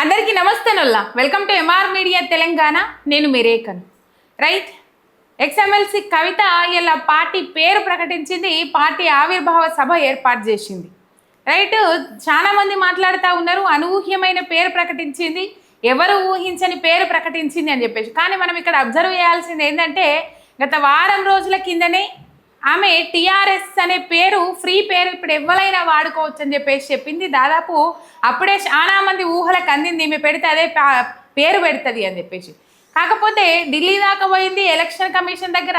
అందరికీ నమస్తే నొల్లా welcome to MR media Telangana. నేను మీరేకన్ రైట్. ఎక్స్ఎమ్మెల్సీ కవిత ఇలా పార్టీ పేరు ప్రకటించింది, పార్టీ ఆవిర్భావ సభ ఏర్పాటు చేసింది. రైట్, చాలా మంది మాట్లాడుతూ ఉన్నారు అనూహ్యమైన పేరు ప్రకటించింది, ఎవరు ఊహించని పేరు ప్రకటించింది అని చెప్పేసి. కానీ మనం ఇక్కడ అబ్జర్వ్ చేయాల్సింది ఏంటంటే గత వారం రోజుల కిందనే ఆమె టీఆర్ఎస్ అనే పేరు ఫ్రీ పేరు ఇప్పుడు ఎవరైనా వాడుకోవచ్చు అని చెప్పేసి చెప్పింది. దాదాపు అప్పుడే చాలా మంది ఊహలకు అందింది ఈమె పెడితే అదే పేరు పెడుతుంది అని చెప్పేసి. కాకపోతే ఢిల్లీ దాకా పోయింది, ఎలక్షన్ కమిషన్ దగ్గర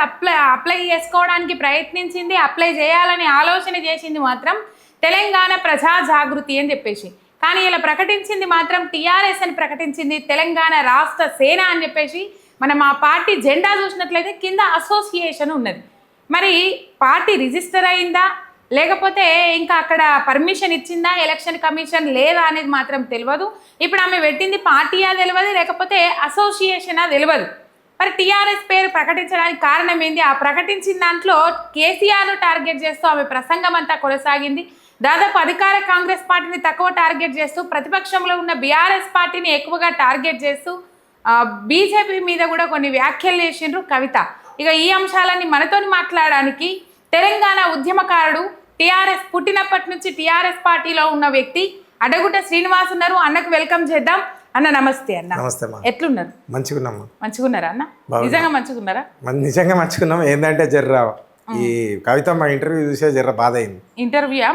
అప్లై చేసుకోవడానికి ప్రయత్నించింది, అప్లై చేయాలని ఆలోచన చేసింది మాత్రం తెలంగాణ ప్రజా జాగృతి అని చెప్పేసి. కానీ ఇలా ప్రకటించింది మాత్రం టీఆర్ఎస్ అని ప్రకటించింది, తెలంగాణ రాష్ట్ర సేన అని చెప్పేసి. మనం ఆ పార్టీ జెండా చూసినట్లయితే కింద అసోసియేషన్ ఉన్నది. మరి పార్టీ రిజిస్టర్ అయిందా లేకపోతే ఇంకా అక్కడ పర్మిషన్ ఇచ్చిందా ఎలక్షన్ కమిషన్ లేదా అనేది మాత్రం తెలియదు. ఇప్పుడు ఆమె పెట్టింది పార్టీయా తెలియదు లేకపోతే అసోసియేషనా తెలియదు. మరి టీఆర్ఎస్ పేరు ప్రకటించడానికి కారణం ఏంది? ఆ ప్రకటించిన దాంట్లో కేసీఆర్ను టార్గెట్ చేస్తూ ఆమె ప్రసంగం అంతా కొనసాగింది. దాదాపు అధికార కాంగ్రెస్ పార్టీని తక్కువ టార్గెట్ చేస్తూ ప్రతిపక్షంలో ఉన్న బీఆర్ఎస్ పార్టీని ఎక్కువగా టార్గెట్ చేస్తూ బీజేపీ మీద కూడా కొన్ని వ్యాఖ్యలు చేసిండ్రు కవిత. ఇక ఈ అంశాలన్నీ మనతోని మాట్లాడడానికి తెలంగాణ ఉద్యమకారుడు, టీఆర్ఎస్ పుట్టినప్పటి నుంచి టీఆర్ఎస్ పార్టీలో ఉన్న వ్యక్తి అడగుట శ్రీనివాస్ ఉన్నారు. అన్నకు వెల్కమ్ చేద్దాం. అన్న నమస్తే. అన్న నమస్తే. ఎట్లున్నారు? మంచిగున్నారా అన్న? నిజంగా మంచిగున్నారా? నిజంగా మంచిగున్నాం. ఏంటంటే జర్రా ఈ కవిత మా ఇంటర్వ్యూ చూసే జర్ర బాధ అయింది. ఇంటర్వ్యూయా?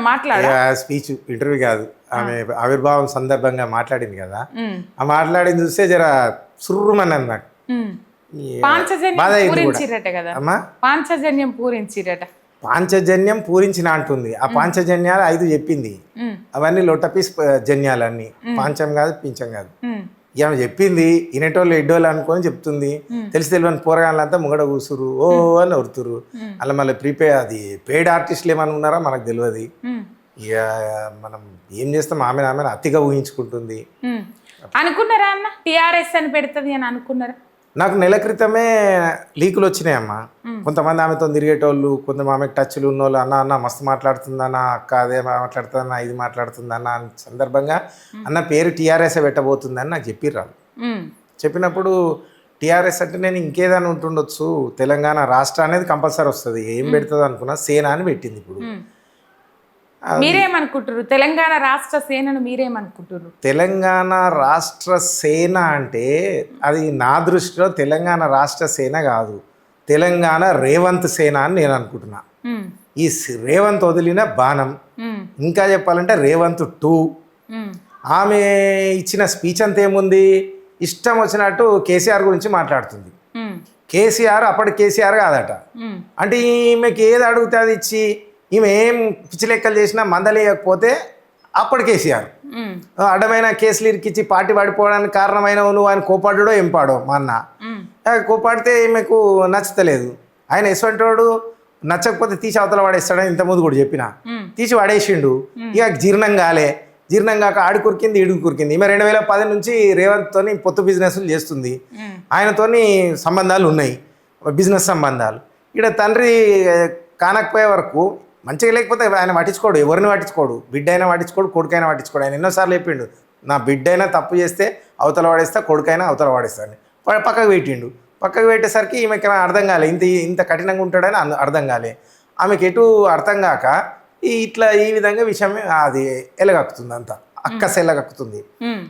మాట్లాడ స్పీచ్ ఇంటర్వ్యూ కాదు, ఆమె ఆవిర్భావం సందర్భంగా మాట్లాడింది కదా, ఆ మాట్లాడింది చూస్తే జర సుర్రుమన్నది నాకు. పాంచజన్యం పూరించిన అంటుంది. ఆ పాంచజన్యాలు 5 చెప్పింది, అవన్నీ లొట్టపీస్ జన్యాలన్నీ. పాంచం కాదు, పించం కాదు. ఏమైనా చెప్పింది ఇనేటోళ్ళు ఎడ్డోళ్ళు అనుకొని చెప్తుంది. తెలిసి తెలియని పోరగాళ్ళంతా ముంగడ కూసురు ఓ అని వరుతురు. అలా మళ్ళీ అది పెయిడ్ ఆర్టిస్టులు ఏమైనా ఉన్నారా మనకు తెలియదు. ఇక మనం ఏం చేస్తాం, ఆమె అతిగా ఊహించుకుంటుంది. అనుకున్నారా అన్న టీఆర్ఎస్ అని పెడుతుంది అని అనుకున్నారా? నాకు నెల క్రితమే లీకులు వచ్చినాయమ్మా. కొంతమంది ఆమెతో తిరిగేటోళ్ళు, కొంతమంది ఆమెకు టచ్లు ఉన్నోళ్ళు, అన్న మస్తు మాట్లాడుతుందన్న, అక్క అదే మాట్లాడుతుందన్న, ఇది మాట్లాడుతుందన్న సందర్భంగా అన్న పేరు టీఆర్ఎస్ పెట్టబోతుందని నాకు చెప్పిర్రు. చెప్పినప్పుడు టీఆర్ఎస్ అంటే నేను ఇంకేదని ఉంటుండొచ్చు, తెలంగాణ రాష్ట్ర అనేది కంపల్సరీ వస్తుంది, ఏం పెడుతుంది అనుకున్నా సేన అని పెట్టింది. ఇప్పుడు మీరేమనుకుంటారు? తెలంగాణ రాష్ట్ర సేనను మీరేమనుకుంటారు? తెలంగాణ రాష్ట్ర సేన అంటే అది నా దృష్టిలో తెలంగాణ రాష్ట్ర సేన కాదు, తెలంగాణ రేవంత్ సేన అని నేను అనుకుంటున్నా. ఈ రేవంత్ వదిలిన బాణం. ఇంకా చెప్పాలంటే రేవంత్ 2. ఆమె ఇచ్చిన స్పీచ్ అంతా ఏముంది, ఇష్టం వచ్చినట్టు కేసీఆర్ గురించి మాట్లాడుతుంది. కేసీఆర్ అప్పటి కేసీఆర్ కాదట. అంటే ఈమెకి ఏది అడిగితే అది ఇచ్చి, ఈమె ఏం పిచ్చి లెక్కలు చేసినా మందలేయకపోతే అప్పటి కేసీఆర్ అడ్డమైన కేసులు ఇరికిచ్చి పార్టీ పడిపోవడానికి కారణమైన నువ్వు ఆయన కోపాడో ఏం పాడో మా అన్న కోపాడితే ఈమెకు నచ్చతలేదు. ఆయన ఎటువంటి నచ్చకపోతే తీసి అవతల వాడేస్తాడని ఇంతకుముందు కూడా చెప్పిన, తీసి వాడేసిండు. ఇక జీర్ణం కాక ఆడి కురికింది ఈడు కురికింది. ఈమె 2010 నుంచి రేవంత్తోని పొత్తు బిజినెస్లు చేస్తుంది, ఆయనతోని సంబంధాలు ఉన్నాయి, బిజినెస్ సంబంధాలు. ఇక్కడ తండ్రి కానకపోయే వరకు మంచిగా లేకపోతే ఆయన పట్టించుకోడు, ఎవరిని పట్టించుకోడు, బిడ్డ అయినా పట్టించుకోడు, కొడుకైనా పట్టించుకోడు. ఆయన ఎన్నోసార్లు చెప్పిండు, నా బిడ్డ అయినా తప్పు చేస్తే అవతల వాడేస్తా, కొడుకైనా అవతల వాడేస్తాను. పక్కకు పెట్టిండు. పక్కకు పెట్టేసరికి ఈమెకి అర్థం కాలే, ఇంత కఠినంగా ఉంటాడని అర్థం కాలే. ఆమెకి ఎటు అర్థం కాక ఈ విధంగా విషయం అది ఎలగక్కుతుంది, అంతా అక్కస ఎలగక్కుతుంది.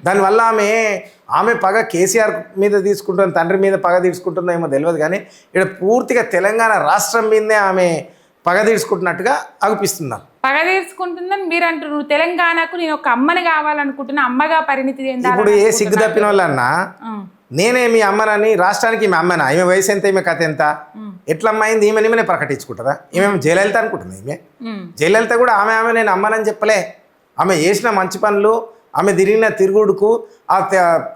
దానివల్ల ఆమె పగ కేసీఆర్ మీద తీసుకుంటుంది, తండ్రి మీద పగ తీసుకుంటుందో ఏమో తెలియదు. కానీ ఇక్కడ పూర్తిగా తెలంగాణ రాష్ట్రం మీదనే ఆమె పగ తీర్చుకుంటున్నట్టుగా అనిపిస్తుందా? పగ తీర్చుకుంటుందని మీరు అంటారు. తెలంగాణకు నేను ఒక అమ్మని కావాలనుకుంటున్నా, అమ్మగా పరిణితి చెందాలి. ఇప్పుడు ఏ సిగ్గు తప్పిన వాళ్ళన్నా నేనే మీ అమ్మనని, రాష్ట్రానికి ఈమె అమ్మనా? ఈమె వయసు ఎంత, ఈమె కథ ఎంత, ఎట్లమ్మైంది? ఈమెనే ప్రకటించుకుంటుందా? ఈమె జయలలిత అనుకుంటుంది. ఈమె జయలలిత కూడా ఆమె నేను అమ్మనని చెప్పలే. ఆమె చేసిన మంచి పనులు, ఆమె తిరిగిన తిరుగుడుకు ఆ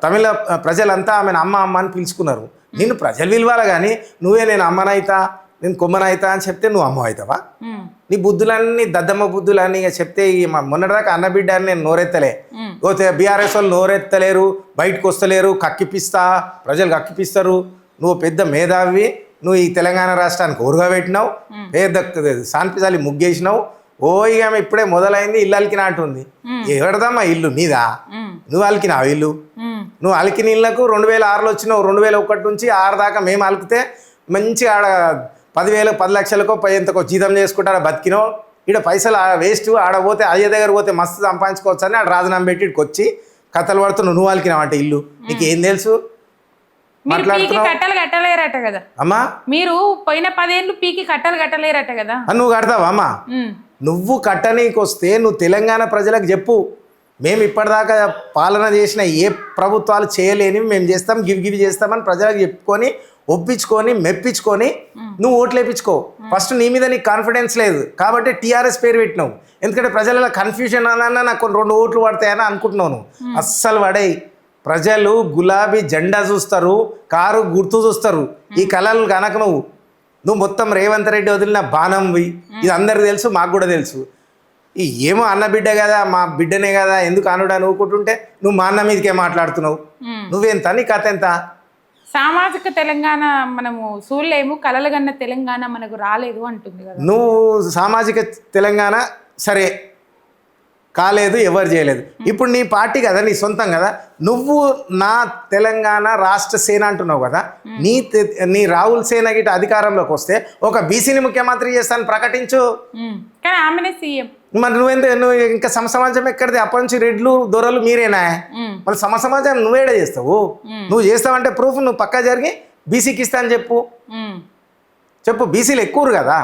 తమిళ ప్రజలంతా ఆమెను అమ్మ అని పిలుచుకున్నారు. నిన్ను ప్రజలు విలువాలి కానీ నువ్వే నేను అమ్మనైతా, నేను కొమ్మనైతా అని చెప్తే నువ్వు అమ్మ అవుతావా? నీ బుద్ధులన్నీ దద్దమ్మ బుద్ధులన్నీ చెప్తే మొన్నటిదాకా అన్నబిడ్డ అని నేను నోరెత్తలే. పోతే బీఆర్ఎస్ వాళ్ళు నోరెత్తలేరు, బయటకు వస్తలేరు, కక్కిపిస్తా, ప్రజలు కక్కిపిస్తారు. నువ్వు పెద్ద మేధావి, నువ్వు ఈ తెలంగాణ రాష్ట్రానికి ఊరుగా పెట్టినావు, పెద్ద సాన్పిజాలి ముగ్గేసినావు, ఓ ఇక ఆమె ఇప్పుడే మొదలైంది ఇల్లు అలికిన అంటుంది. ఎవరిదమ్మా ఇల్లు? నీదా? నువ్వు అలికినావు ఇల్లు? నువ్వు అలికిన ఇళ్ళకు 2006లో వచ్చినావు. 2001 నుంచి 6 దాకా మేము అలికితే మంచిగా ఆడ 10,000 10 లక్షలకో ఎంతకో జీతం చేసుకుంటారా బతికినావు. ఇక్కడ పైసలు వేస్ట్. ఆడ పోతే అయ్య దగ్గర పోతే మస్తు సంపాదించుకోవచ్చు అని ఆడ రాజీనామా పెట్టి ఇక్కడికి వచ్చి కథలు పడుతున్నావు. నువ్వు అలికినావు అంటే ఇల్లు నీకేం తెలుసు? కట్టలు కట్టలేరట కదా అమ్మా. మీరు పోయిన 10 ఏళ్ళు పీకి కట్టలు కట్టలేరట కదా. నువ్వు కడతావా అమ్మా? నువ్వు కట్టనీకి వస్తే నువ్వు తెలంగాణ ప్రజలకు చెప్పు. మేము ఇప్పటిదాకా పాలన చేసిన ఏ ప్రభుత్వాలు చేయలేని మేము చేస్తాం, గివి చేస్తామని ప్రజలకు చెప్పుకొని ఒప్పించుకొని మెప్పించుకొని నువ్వు ఓట్లు వేయించుకో. ఫస్ట్ నీ మీద నీకు కాన్ఫిడెన్స్ లేదు కాబట్టి టీఆర్ఎస్ పేరు పెట్టినావు. ఎందుకంటే ప్రజల కన్ఫ్యూజన్ అన్నా నాకు కొన్ని 2 ఓట్లు పడతాయని అనుకుంటున్నాను. అస్సలు పడే. ప్రజలు గులాబీ జెండా చూస్తారు, కారు గుర్తు చూస్తారు. ఈ కళలు కనుక నువ్వు మొత్తం రేవంత్ రెడ్డి వదిలిన బాణంవి. ఇది అందరికి తెలుసు, మాకు కూడా తెలుసు. ఏమో అన్న బిడ్డ కదా, మా బిడ్డనే కదా, ఎందుకు అనుడా నువ్వుకుంటుంటే నువ్వు మా అన్న మీదకే మాట్లాడుతున్నావు. నువ్వెంత? నీ కథ ఎంత? సామాజిక తెలంగాణ మనము చూడలేము, కలలుగన్న తెలంగాణ మనకు రాలేదు అంటుంది కదా. నువ్వు సామాజిక తెలంగాణ సరే కాలేదు, ఎవరు చేయలేదు. ఇప్పుడు నీ పార్టీ కదా, నీ సొంతం కదా. నువ్వు నా తెలంగాణ రాష్ట్ర సేన అంటున్నావు కదా. నీ రాహుల్ సేన గిట్ట అధికారంలోకి వస్తే ఒక బీసీని ముఖ్యమంత్రి చేస్తాను ప్రకటించు. కానీ ఆమెనే సీఎం. మరి నువ్వు ఇంకా సమాజం ఎక్కడిది? అప్పటి నుంచి రెడ్లు దొరలు మీరేనా? మళ్ళీ సమాజం నువ్వేడా చేస్తావు? నువ్వు చేస్తావంటే ప్రూఫ్ నువ్వు పక్కా జరిగి బీసీకి ఇస్తా అని చెప్పు. బీసీలు ఎక్కువ కదా,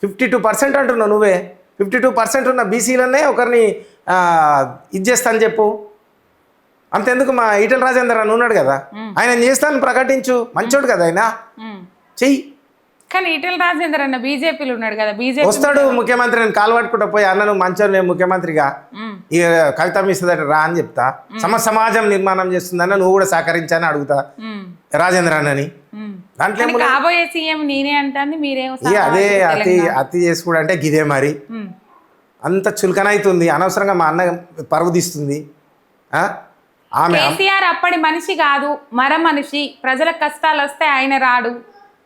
52% అంటున్నావు నువ్వే. 52% ఉన్న బీసీలనే ఒకరిని ఇది చేస్తా అని చెప్పు. అంతెందుకు మా ఈటెల రాజేందర్ అని ఉన్నాడు కదా, ఆయన చేస్తాను ప్రకటించు. మంచోడు కదా ఆయన, చెయ్యి. కానీ ఈటెల రాజేందర్ అన్న బీజేపీలో ఉన్నాడు కదా, బీజేపీ వస్తాడు ముఖ్యమంత్రి. నేను కాలు పట్టుకుంటా పోయి అన్న నువ్వు మంచోడు, నేను ముఖ్యమంత్రిగా ఇక కవిత మిస్తుందట రా అని చెప్తా. సమాజం నిర్మాణం చేస్తుందన్న నువ్వు కూడా సహకరించని అడుగుతా రాజేంద్ర అన్నని. దాంట్లో కాబోయే సీఎం నేనే అంటాను, మీరేమో అదే అతి చేసుకుంటే అంటే గిదే మరి. అంత చులకనైతుంది అనవసరంగా. మా అన్న పరుగు తీస్తుంది ఆమె. కేసీఆర్ అప్పటి మనిషి కాదు, మర మనిషి. ప్రజల కష్టాలు వస్తే ఆయన రాడు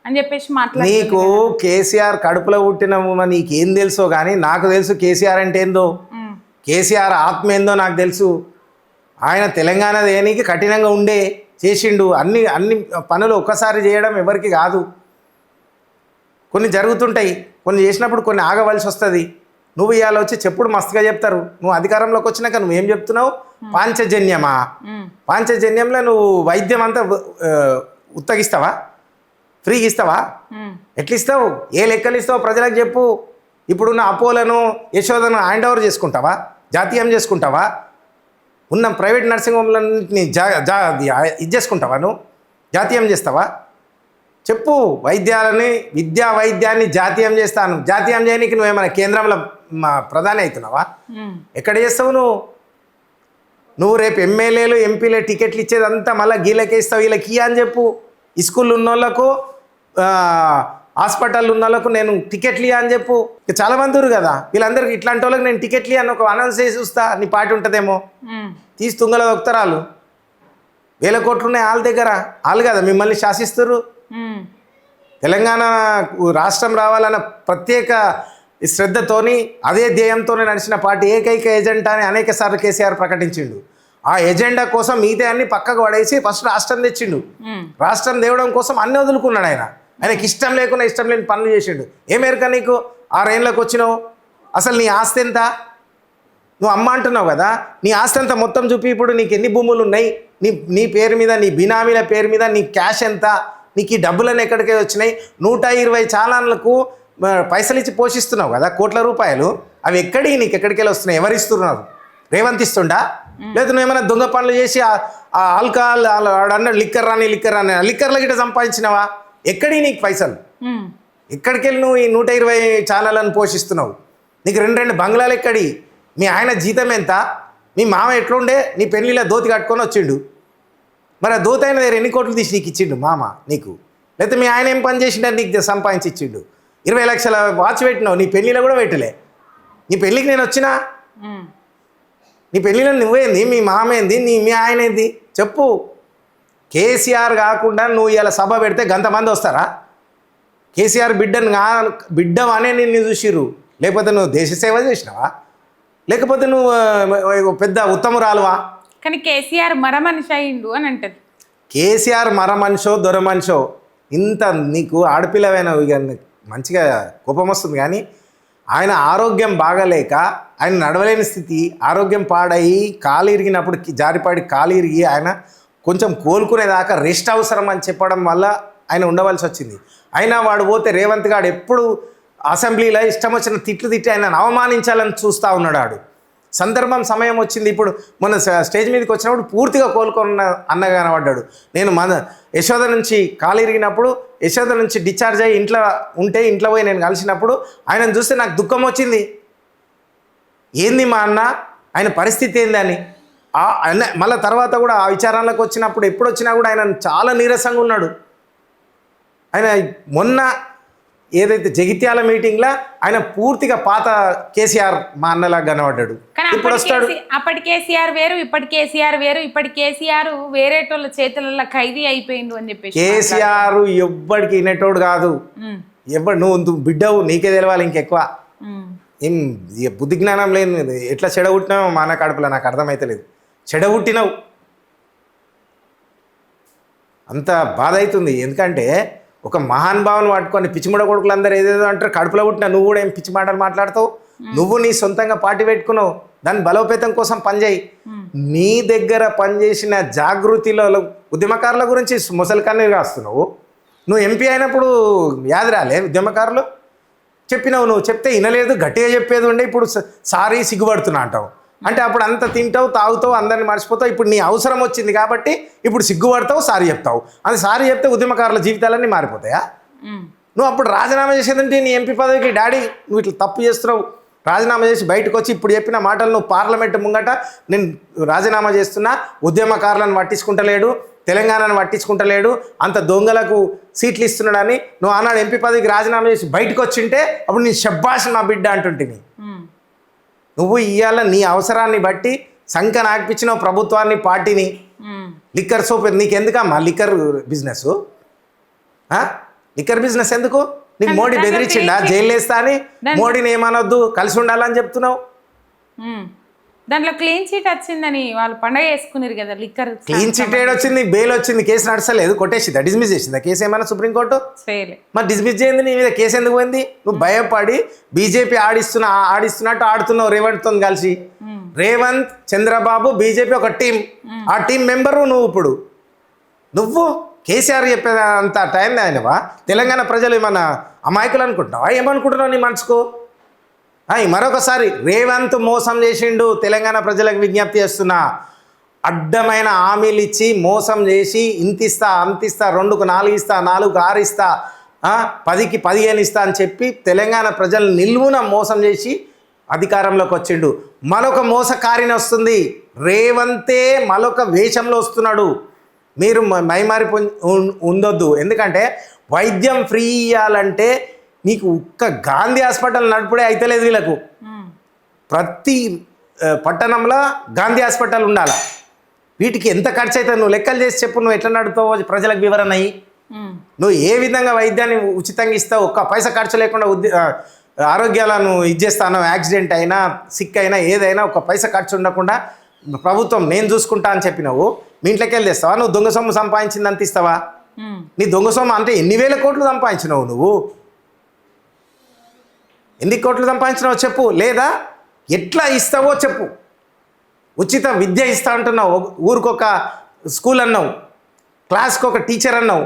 అని చెప్పేసి మాట్లాడు. నీకు కేసీఆర్ కడుపులో పుట్టిన నీకేం తెలుసో కానీ నాకు తెలుసు కేసీఆర్ అంటే ఏందో, కేసీఆర్ ఆత్మ ఏందో నాకు తెలుసు. ఆయన తెలంగాణ దేనికి కఠినంగా ఉండే చేసిండు. అన్ని పనులు ఒక్కసారి చేయడం ఎవరికి కాదు. కొన్ని జరుగుతుంటాయి, కొన్ని చేసినప్పుడు కొన్ని ఆగవలసి వస్తుంది. నువ్వు ఇవాళ వచ్చి చెప్పుడు మస్తుగా చెప్తారు. నువ్వు అధికారంలోకి వచ్చినాక నువ్వేం చెప్తున్నావు? పాంచజన్యమా? పాంచజన్యంలో నువ్వు వైద్యం అంతా ఉత్తగిస్తావా? ఫ్రీగా ఇస్తావా? ఎట్లా ఇస్తావు? ఏ లెక్కలు ఇస్తావు ప్రజలకు చెప్పు. ఇప్పుడున్న అపోలను యశోదను హ్యాండ్ ఓవర్ చేసుకుంటావా? జాతీయం చేసుకుంటావా? ఉన్న ప్రైవేట్ నర్సింగ్ హోమ్లన్నింటినీ ఇది చేసుకుంటావా? నువ్వు జాతీయం చేస్తావా? చెప్పు. విద్యా వైద్యాన్ని జాతీయం చేస్తాను. జాతీయం చేయడానికి నువ్వేమైనా కేంద్రంలో ప్రధాని అవుతున్నావా? ఎక్కడ చేస్తావు నువ్వు రేపు ఎమ్మెల్యేలు ఎంపీలే టికెట్లు ఇచ్చేదంతా మళ్ళీ గీలకే ఇస్తావు, వీళ్ళకి అని చెప్పు. ఈ స్కూల్ ఉన్న వాళ్ళకు, హాస్పిటల్ ఉన్న వాళ్ళకు నేను టికెట్లు అని చెప్పు. చాలా మంది ఉన్నారు కదా, వీళ్ళందరికీ ఇట్లాంటి వాళ్ళకి నేను టికెట్లు అని ఒక అనౌన్స్ చేసి చూస్తా. నీ పార్టీ ఉంటుందేమో తీసి తుంగలో దొక్కుతారు. 1000 కోట్లు ఉన్నాయి వాళ్ళ దగ్గర. వాళ్ళు కదా మిమ్మల్ని శాసిస్తారు. తెలంగాణ రాష్ట్రం రావాలన్న ప్రత్యేక శ్రద్ధతోని అదే ధ్యేయంతోనే నడిచిన పార్టీ ఏకైక ఎజెండా అని అనేక సార్లు కేసీఆర్ ప్రకటించిండు. ఆ ఎజెండా కోసం మిగతా అన్ని పక్కకు పడేసి ఫస్ట్ రాష్ట్రం తెచ్చిండు. రాష్ట్రం తేవడం కోసం అన్ని వదులుకున్నాడు ఆయన. ఆయనకి ఇష్టం లేకుండా ఇష్టం లేని పనులు చేసిండు. ఏమేరక నీకు 6 ఏళ్ళకి వచ్చినావు? అసలు నీ ఆస్తి ఎంత? నువ్వు అమ్మ అంటున్నావు కదా, నీ ఆస్తి అంతా మొత్తం చూపి. ఇప్పుడు నీకు ఎన్ని భూములు ఉన్నాయి? నీ పేరు మీద, నీ బినామీల పేరు మీద నీ క్యాష్ ఎంత? నీకు ఈ డబ్బులన్నీ ఎక్కడికే వచ్చినాయి? 120 ఛానళ్ళకు పైసలు ఇచ్చి పోషిస్తున్నావు కదా, కోట్ల రూపాయలు. అవి నీకు ఎక్కడికి వెళ్ళి వస్తున్నాయి? ఎవరు ఇస్తున్నారు? రేవంత్ ఇస్తుండా? లేదు నువ్వు ఏమైనా దొంగ పనులు చేసి ఆల్కహాల్ అన్న లిక్కర్ రాని లిక్కర్ల గిట్ట సంపాదించినావా? నీకు పైసలు ఎక్కడికి వెళ్ళి నువ్వు ఈ 120 ఛానళ్ళను పోషిస్తున్నావు? నీకు 2 బంగ్లాలు ఎక్కడి? మీ ఆయన జీతం ఎంత? మీ మామ ఎట్లుండే? నీ పెళ్ళిలో దోతి కట్టుకొని వచ్చిండు. మరి ఆ దోతి అయిన దగ్గర ఎన్ని కోట్లు తీసి నీకు ఇచ్చిండు మామ నీకు? లేకపోతే మీ ఆయన ఏం పని చేసిండని నీకు సంపాదించి ఇచ్చిండు? 20 లక్షల వాచ్ పెట్టినావు, నీ పెళ్ళిలో కూడా పెట్టలే. నీ పెళ్ళికి నేను వచ్చినా? నీ పెళ్ళిలో నువ్వేంది, మీ మామ ఏంది, మీ ఆయన ఏంది చెప్పు. కేసీఆర్ కాకుండా నువ్వు ఇలా సభ పెడితే గంతమంది వస్తారా? కేసీఆర్ బిడ్డవానే నిన్ను చూసిర్రు. లేకపోతే నువ్వు దేశ సేవ చేసినావా, లేకపోతే నువ్వు పెద్ద ఉత్తమురాలువా? కానీ కేసీఆర్ మరమనిషి అయిండు అని అంటది. కేసీఆర్ మర మనిషో దొర మనిషో, ఇంత నీకు ఆడపిల్లవైన ఇక మంచిగా కోపం వస్తుంది. కానీ ఆయన ఆరోగ్యం బాగలేక ఆయన నడవలేని స్థితి, ఆరోగ్యం పాడయి కాలు ఇరిగినప్పుడు జారిపడి కాలు ఇరిగి ఆయన కొంచెం కోలుకునేదాకా రెస్ట్ అవసరం అని చెప్పడం వల్ల ఆయన ఉండవలసి వచ్చింది. అయినా వాడు పోతే రేవంత్ గారు ఎప్పుడు అసెంబ్లీలో ఇష్టం వచ్చిన తిట్లు తిట్టి ఆయన అవమానించాలని చూస్తూ ఉన్నాడు. ఆడు సందర్భం సమయం వచ్చింది. ఇప్పుడు మొన్న స్టేజ్ మీదకి వచ్చినప్పుడు పూర్తిగా కోలుకున్న అన్నగా కనబడ్డాడు. నేను యశోద నుంచి కాలు ఇరిగినప్పుడు యశోద నుంచి డిశ్చార్జ్ అయ్యి ఇంట్లో పోయి నేను కలిసినప్పుడు ఆయనను చూస్తే నాకు దుఃఖం వచ్చింది. ఏంది మా అన్న, ఆయన పరిస్థితి ఏందని. మళ్ళీ తర్వాత కూడా ఆ విచారణలకు వచ్చినప్పుడు ఎప్పుడు వచ్చినా కూడా ఆయన చాలా నీరసంగా ఉన్నాడు. ఆయన మొన్న ఏదైతే జగిత్యాల మీటింగ్లో ఆయన పూర్తిగా పాత కేసీఆర్ మా అన్నలాగా కనబడ్డాడు. ఇప్పుడు వస్తాడు. అప్పటి కేసీఆర్ వేరు, ఇప్పటి కేసీఆర్ వేరు. ఇప్పటి కేసీఆర్ వేరేటోళ్ళ చేతులలో ఖైదీ అయిపోయిండు అని చెప్పేసి. కేసీఆర్ ఎవ్వడికి వినేటోడు కాదు. నువ్వు బిడ్డవు, నీకే తెలవాలి ఇంకెక్కువ. ఏం బుద్ధి జ్ఞానం లేని ఎట్లా చెడగొట్టినావు మా అన్న కడుపులో నాకు అర్థమైతలేదు. చెడగొట్టినావు, అంత బాధ అవుతుంది. ఎందుకంటే ఒక మహానుభావుని పట్టుకొని పిచ్చిముడ కొడుకులు అందరూ ఏదేదో అంటారు. కడుపులో పుట్టిన నువ్వు కూడా ఏం పిచ్చి మాటలు మాట్లాడతావు. నువ్వు నీ సొంతంగా పార్టీ పెట్టుకున్నావు, దాని బలోపేతం కోసం పనిచేయి. నీ దగ్గర పనిచేసిన జాగృతిలో ఉద్యమకారుల గురించి ముసలికన్నీ రాస్తున్నావు. నువ్వు ఎంపీ అయినప్పుడు యాదరాలే ఉద్యమకారులు చెప్పినావు, నువ్వు చెప్తే వినలేదు, గట్టిగా చెప్పేది ఉండే. ఇప్పుడు సారీ సిగ్గుపడుతున్నా అంటావు. అంటే అప్పుడు అంత తింటావు, తాగుతావు, అందరిని మర్చిపోతావు. ఇప్పుడు నీ అవసరం వచ్చింది కాబట్టి ఇప్పుడు సిగ్గుపడతావు, సారీ చెప్తావు. అది సారీ చెప్తే ఉద్యమకారుల జీవితాలన్నీ మారిపోతాయా? నువ్వు అప్పుడు రాజీనామా చేసేదంటే నీ ఎంపీ పదవికి డాడీ నువ్వు ఇట్లా తప్పు చేస్తున్నావు, రాజీనామా చేసి బయటకు వచ్చి ఇప్పుడు చెప్పిన మాటలు నువ్వు పార్లమెంట్ ముంగట నేను రాజీనామా చేస్తున్నా, ఉద్యమకారులను పట్టించుకుంటలేడు, తెలంగాణను పట్టించుకుంటలేడు, అంత దొంగలకు సీట్లు ఇస్తున్నాడని నువ్వు ఆనాడు ఎంపీ పదవికి రాజీనామా చేసి బయటకు వచ్చింటే అప్పుడు నీ శబ్బాష్ నా బిడ్డ అంటుంటిని. నువ్వు ఇవాళ నీ అవసరాన్ని బట్టి సంఖ్య నాకిపించినావు ప్రభుత్వాన్ని, పార్టీని. లిక్కర్ సోప్ నీకెందుకమ్మా లిక్కర్ బిజినెస్? లిక్కర్ బిజినెస్ ఎందుకు? నీకు మోడీ బెదిరించిండా జైలు వేస్తా అని? మోడీని ఏమనొద్దు, కలిసి ఉండాలని చెప్తున్నావు. దాంట్లో క్లీన్ చీట్ వచ్చిందని వాళ్ళు పండగ చేసుకున్నారు కదా. లిక్కర్ క్లీన్ చీట్ వచ్చింది, బెయిల్ వచ్చింది, కేసు నడసలేదు, కొట్టేసిందా, డిస్మిస్ చేసిందా కేసు ఏమైనా సుప్రీంకోర్టు? మరి డిస్మిస్ చేయండి, నీ మీద కేసు ఎందుకు పోయింది? నువ్వు భయపడి బీజేపీ ఆడిస్తున్నట్టు ఆడుతున్నావు రేవంత్తో కలిసి. రేవంత్, చంద్రబాబు, బీజేపీ ఒక టీం, ఆ టీం మెంబరు నువ్వు. ఇప్పుడు నువ్వు కేసీఆర్ చెప్పేంత టైం ఆయనవా? తెలంగాణ ప్రజలు ఏమన్నా అమాయకులు అనుకుంటున్నావా? ఏమనుకుంటున్నావు నీ మనసుకు? మరొకసారి రేవంత్ మోసం చేసిండు, తెలంగాణ ప్రజలకు విజ్ఞప్తి చేస్తున్నా. అడ్డమైన హామీలు ఇచ్చి మోసం చేసి ఇంతిస్తా అంతిస్తా, 2కు 4 ఇస్తా, 4కు 6 ఇస్తా, 10కి 15 ఇస్తా అని చెప్పి తెలంగాణ ప్రజలు నిలువున మోసం చేసి అధికారంలోకి వచ్చిండు. మరొక మోసకారిని వస్తుంది, రేవంతే మరొక వేషంలో వస్తున్నాడు. మీరు మైమారి ఉండొద్దు. ఎందుకంటే వైద్యం ఫ్రీ ఇవ్వాలంటే నీకు ఒక్క గాంధీ హాస్పిటల్ నడుపుడే అయితలేదు వీళ్ళకు. ప్రతి పట్టణంలో గాంధీ హాస్పిటల్ ఉండాలి. వీటికి ఎంత ఖర్చు అవుతుంది నువ్వు లెక్కలు చేసి చెప్పు. నువ్వు ఎట్లా నడుపుతావు ప్రజలకు వివరణ అయ్యి. నువ్వు ఏ విధంగా వైద్యాన్ని ఉచితంగా ఇస్తావు? ఒక్క పైసా ఖర్చు లేకుండా ఆరోగ్యాలను ఇచ్చేస్తాను. యాక్సిడెంట్ అయినా, సిక్ అయినా, ఏదైనా ఒక్క పైసా ఖర్చు ఉండకుండా ప్రభుత్వం నేను చూసుకుంటా అని చెప్పినావు. మీ ఇంట్లోకి వెళ్ళి తెస్తావా? నువ్వు దొంగ సొమ్ము సంపాదించింది అంత ఇస్తావా? నీ దొంగ సొమ్ము అంటే ఎన్ని వేల కోట్లు సంపాదించినావు నువ్వు? ఎన్ని కోట్లు సంపాదించినావో చెప్పు, లేదా ఎట్లా ఇస్తావో చెప్పు. ఉచిత విద్య ఇస్తా అంటున్నావు, ఊరికొక స్కూల్ అన్నావు, క్లాస్కి ఒక టీచర్ అన్నావు,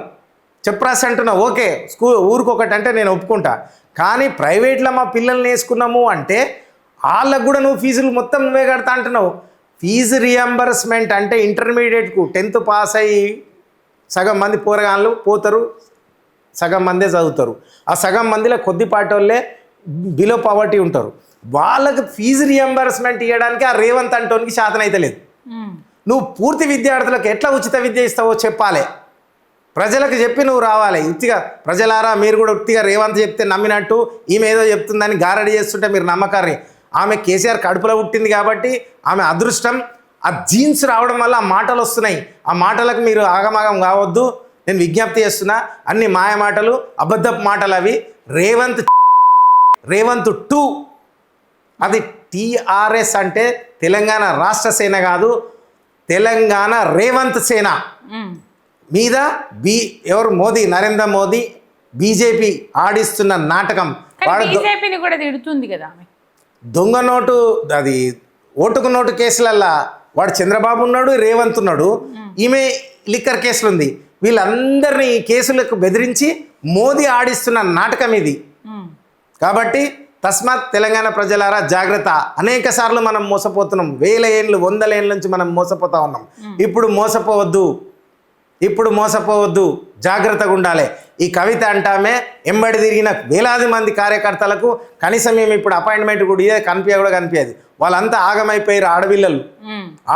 చెప్పరాసి అంటున్నావు. ఓకే, ఊరికొకటి అంటే నేను ఒప్పుకుంటా. కానీ ప్రైవేట్లో మా పిల్లల్ని వేసుకున్నాము అంటే వాళ్ళకు కూడా నువ్వు ఫీజులు మొత్తం నువ్వే కడతా అంటున్నావు. ఫీజు రియంబర్స్మెంట్ అంటే ఇంటర్మీడియట్కు 10th పాస్ అయ్యి సగం మంది పోరగాళ్ళు పోతారు, సగం మందే చదువుతారు. ఆ సగం మందిలో కొద్దిపాటి వాళ్ళే బిలో పవర్టీ ఉంటారు. వాళ్ళకి ఫీజు రియంబర్స్మెంట్ ఇవ్వడానికి ఆ రేవంత్ అంటోనికి శాతం అయితే లేదు. నువ్వు పూర్తి విద్యార్థులకు ఎట్లా ఉచిత విద్య ఇస్తావో చెప్పాలి, ప్రజలకు చెప్పి నువ్వు రావాలి. ఉత్తిగా ప్రజలారా మీరు కూడా ఉత్తిగా రేవంత్ చెప్తే నమ్మినట్టు ఈమె ఏదో చెప్తుందని గారడి చేస్తుంటే మీరు నమ్మకాన్ని. ఆమె కేసీఆర్ కడుపులో పుట్టింది కాబట్టి ఆమె అదృష్టం. ఆ జీన్స్ రావడం వల్ల ఆ మాటలు వస్తున్నాయి. ఆ మాటలకు మీరు ఆగమాగం కావద్దు. నేను విజ్ఞప్తి చేస్తున్నా. అన్ని మాయ మాటలు, అబద్ధపు మాటలు అవి. రేవంత్ 2 అది టీఆర్ఎస్ అంటే తెలంగాణ రాష్ట్ర సేన కాదు, తెలంగాణ రేవంత్ సేన మీద ఎవరు మోదీ, నరేంద్ర మోదీ బీజేపీ ఆడిస్తున్న నాటకం. బీజేపీని కూడా తిడుతుంది కదా ఆమె. దొంగ నోటు, అది ఓటుకు నోటు కేసులల్లా వాడు చంద్రబాబు ఉన్నాడు, రేవంత్ ఉన్నాడు, ఈమె లిక్కర్ కేసులు ఉంది. వీళ్ళందరినీ కేసులకు బెదిరించి మోదీ ఆడిస్తున్న నాటకం ఇది. కాబట్టి తస్మాత్ తెలంగాణ ప్రజలారా జాగ్రత్త. అనేక సార్లు మనం మోసపోతున్నాం, 1000 ఏళ్ళు 100 ఏళ్ళ నుంచి మనం మోసపోతా ఉన్నాం. ఇప్పుడు మోసపోవద్దు, జాగ్రత్తగా ఉండాలి. ఈ కవిత అంటామే ఎంబడి తిరిగిన వేలాది మంది కార్యకర్తలకు కనీసం మేము ఇప్పుడు అపాయింట్మెంట్ కూడా ఇదే కనిపించదు. వాళ్ళంతా ఆగమైపోయారు.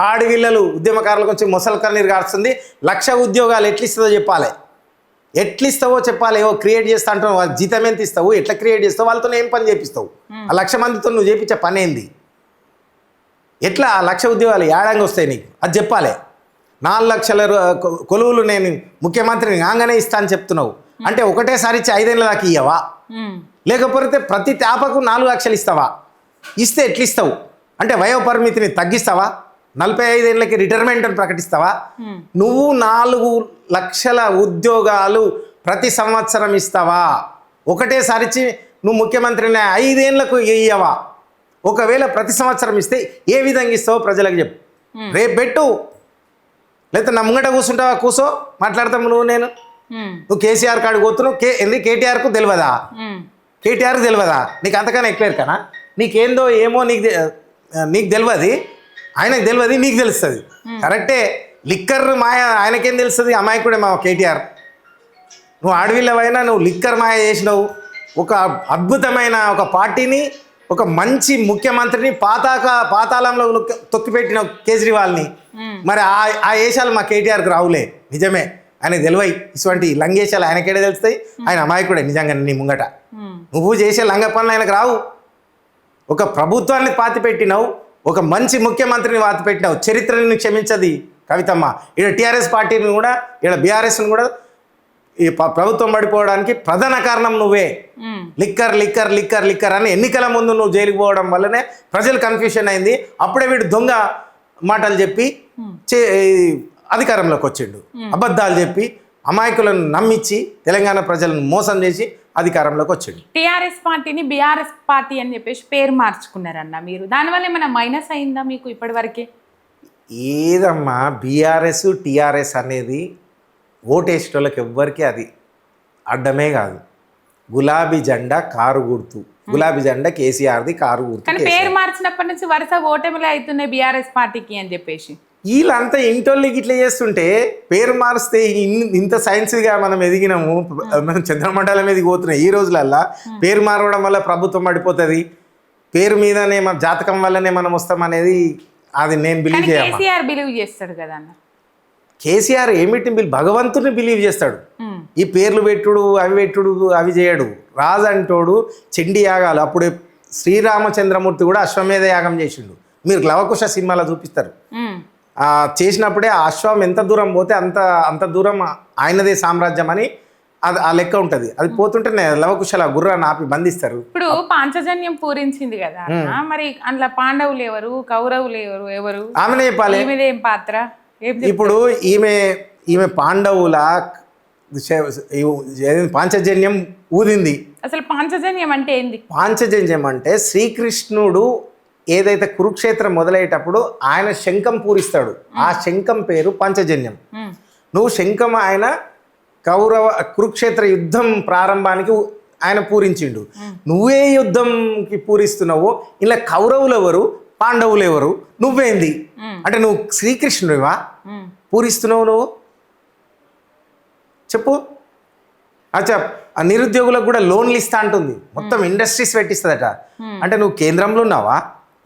ఆడవిల్లలు ఉద్యమకారుల గురించి మొసలు కన్నీరు కారుస్తుంది. 1,00,000 ఉద్యోగాలు ఎట్లిస్తావో చెప్పాలి. క్రియేట్ చేస్తా అంటావు, వాళ్ళ జీతం ఎంత ఇస్తావు, ఎట్లా క్రియేట్ చేస్తావు, వాళ్ళతో ఏం పని చేపిస్తావు, ఆ 1,00,000 మందితో నువ్వు చేపించే పని ఏంది, ఎట్లా ఆ 1,00,000 ఉద్యోగాలు ఏడంగా వస్తాయి నీకు, అది చెప్పాలి. 4 లక్షల కొలువులు నేను ముఖ్యమంత్రిని కాగానే ఇస్తా అని చెప్తున్నావు అంటే ఒకటేసారి ఇచ్చి 5 ఏళ్ళ దాకా ఇయ్యవా? లేకపోతే ప్రతి తేపకు 4 లక్షలు ఇస్తావా? ఇస్తే ఎట్లిస్తావు? అంటే వయో పరిమితిని తగ్గిస్తావా? 45 ఏళ్ళకి రిటైర్మెంట్ అని ప్రకటిస్తావా? నువ్వు 4 లక్షల ఉద్యోగాలు ప్రతి సంవత్సరం ఇస్తావా? ఒకటేసారి ఇచ్చి నువ్వు ముఖ్యమంత్రిని 5 ఏళ్ళకు ఇయ్యవా? ఒకవేళ ప్రతి సంవత్సరం ఇస్తే ఏ విధంగా ఇస్తావో ప్రజలకు చెప్పు. రేపు పెట్టు, లేకపోతే నా ముంగట కూర్చుంటావా? కూర్చో, మాట్లాడతాము నువ్వు కేసీఆర్ కాడికి పోతున్నావు. కేటీఆర్కు తెలియదా? కేటీఆర్కు తెలియదా? నీకు అంతకన్నా ఎక్కువ ఎరకనా? నీకేందో ఏమో నీకు తెలియదు, ఆయనకు తెలియదు, నీకు తెలుస్తుంది. కరెక్టే. లిక్కర్ మాయ ఆయనకేం తెలుస్తుంది? అమాయకుడే మా కేటీఆర్. నువ్వు ఆడవిల్లవైనా నువ్వు లిక్కర్ మాయ చేసినావు. ఒక అద్భుతమైన ఒక పార్టీని, ఒక మంచి ముఖ్యమంత్రిని పాతాళంలో తొక్కిపెట్టిన కేజ్రీవాల్ని. మరి ఆ వేషాలు మా కేటీఆర్కి రావులే, నిజమే. ఆయనకు తెలివై ఇటువంటి లంగేశాలు ఆయనకేడే తెలుస్తాయి. ఆయన అమాయకుడే నిజంగా. నీ ముంగట నువ్వు చేసే లంగ పనులు ఆయనకు రావు. ఒక ప్రభుత్వాన్ని పాతిపెట్టినావు, ఒక మంచి ముఖ్యమంత్రిని పాతిపెట్టినావు. చరిత్రని క్షమించది కవితమ్మ. ఇక్కడ టీఆర్ఎస్ పార్టీని కూడా, ఇక్కడ బీఆర్ఎస్ని కూడా ఈ ప్రభుత్వం పడిపోవడానికి ప్రధాన కారణం నువ్వే. లిక్కర్ అని ఎన్నికల ముందు నువ్వు జైలుకు పోవడం వల్లనే ప్రజలు కన్ఫ్యూషన్ అయింది. అప్పుడే వీడు దొంగ మాటలు చెప్పి అధికారంలోకి వచ్చిండు. అబద్ధాలు చెప్పి అమాయకులను నమ్మించి తెలంగాణ ప్రజలను మోసం చేసి అధికారంలోకి వచ్చిండు. టీఆర్ఎస్ పార్టీని బీఆర్ఎస్ పార్టీ అని చెప్పేసి పేరు మార్చుకున్నారన్న మీరు. దానివల్ల ఏమైనా మైనస్ అయిందా మీకు ఇప్పటి వరకే? ఏదమ్మా, బీఆర్ఎస్ టీఆర్ఎస్ అనేది ఓటేసేటోళ్ళకి ఎవ్వరికి అది అడ్డమే కాదు. గులాబీ జెండా కారు గుర్తు, గులాబీ జెండా కేసీఆర్ది కారు గుర్తు. కానీ పేరు మార్చినప్పటి నుంచి వరుస ఓటమిలే అవుతున్నాయి బీఆర్ఎస్ పార్టీకి అని చెప్పేసి వీళ్ళంతా ఇంటోళ్ళకి ఇట్లా చేస్తుంటే పేరు మారిస్తే ఇంత సైన్స్గా మనం ఎదిగినాము, మనం చంద్రమండలం మీదకి పోతున్నాం. ఈ రోజులల్లా పేరు మారవడం వల్ల ప్రభుత్వం పడిపోతుంది, పేరు మీదనే మన జాతకం వల్లనే మనం వస్తాం అనేది అది నేను బిలీవ్ చేయను. కేసీఆర్ బిలీవ్ చేస్తాడు కదా అన్న. కేసీఆర్ ఏమిటి భగవంతుని బిలీవ్ చేస్తాడు. ఈ పేర్లు పెట్టుడు అవి చేయడు. రాజు అంటోడు చండీ యాగాలు. అప్పుడు శ్రీరామచంద్రమూర్తి కూడా అశ్వమేధ యాగం చేసిండు. మీరు లవకుశ సినిమాలో చూపిస్తారు. చేసినప్పుడే ఆ అశ్వం ఎంత దూరం పోతే అంత దూరం ఆయనదే సామ్రాజ్యం అని అది ఆ లెక్క ఉంటుంది. అది పోతుంటేనే లవకుశల గుర్రాన్ని ఆపి బంధిస్తారు. ఇప్పుడు పాంచజన్యం పూరించింది కదా, మరి అందులో పాండవులు ఎవరు, కౌరవులు ఎవరు? ఆమెనే చెప్పాలి. ఏం పాత్ర? ఇప్పుడు ఈమె పాండవుల పాంచజన్యం ఊదింది. అసలు పాంచజన్యం అంటే ఏంది? పాంచజన్యం అంటే శ్రీకృష్ణుడు ఏదైతే కురుక్షేత్రం మొదలయ్యేటప్పుడు ఆయన శంఖం పూరిస్తాడు. ఆ శంఖం పేరు పంచజన్యం. నువ్వు శంఖం ఆయన కురుక్షేత్ర యుద్ధం ప్రారంభానికి ఆయన పూరించిండు. నువ్వే యుద్ధంకి పూరిస్తున్నావు. ఇలా కౌరవులు ఎవరు, పాండవులు ఎవరు, నువ్వేంది అంటే నువ్వు శ్రీకృష్ణుడివా పూరిస్తున్నావు? నువ్వు చెప్పు. అచ్చా, ఆ నిరుద్యోగులకు కూడా లోన్లు ఇస్తా అంటుంది, మొత్తం ఇండస్ట్రీస్ పెట్టిస్తుందట. అంటే నువ్వు కేంద్రంలో ఉన్నావా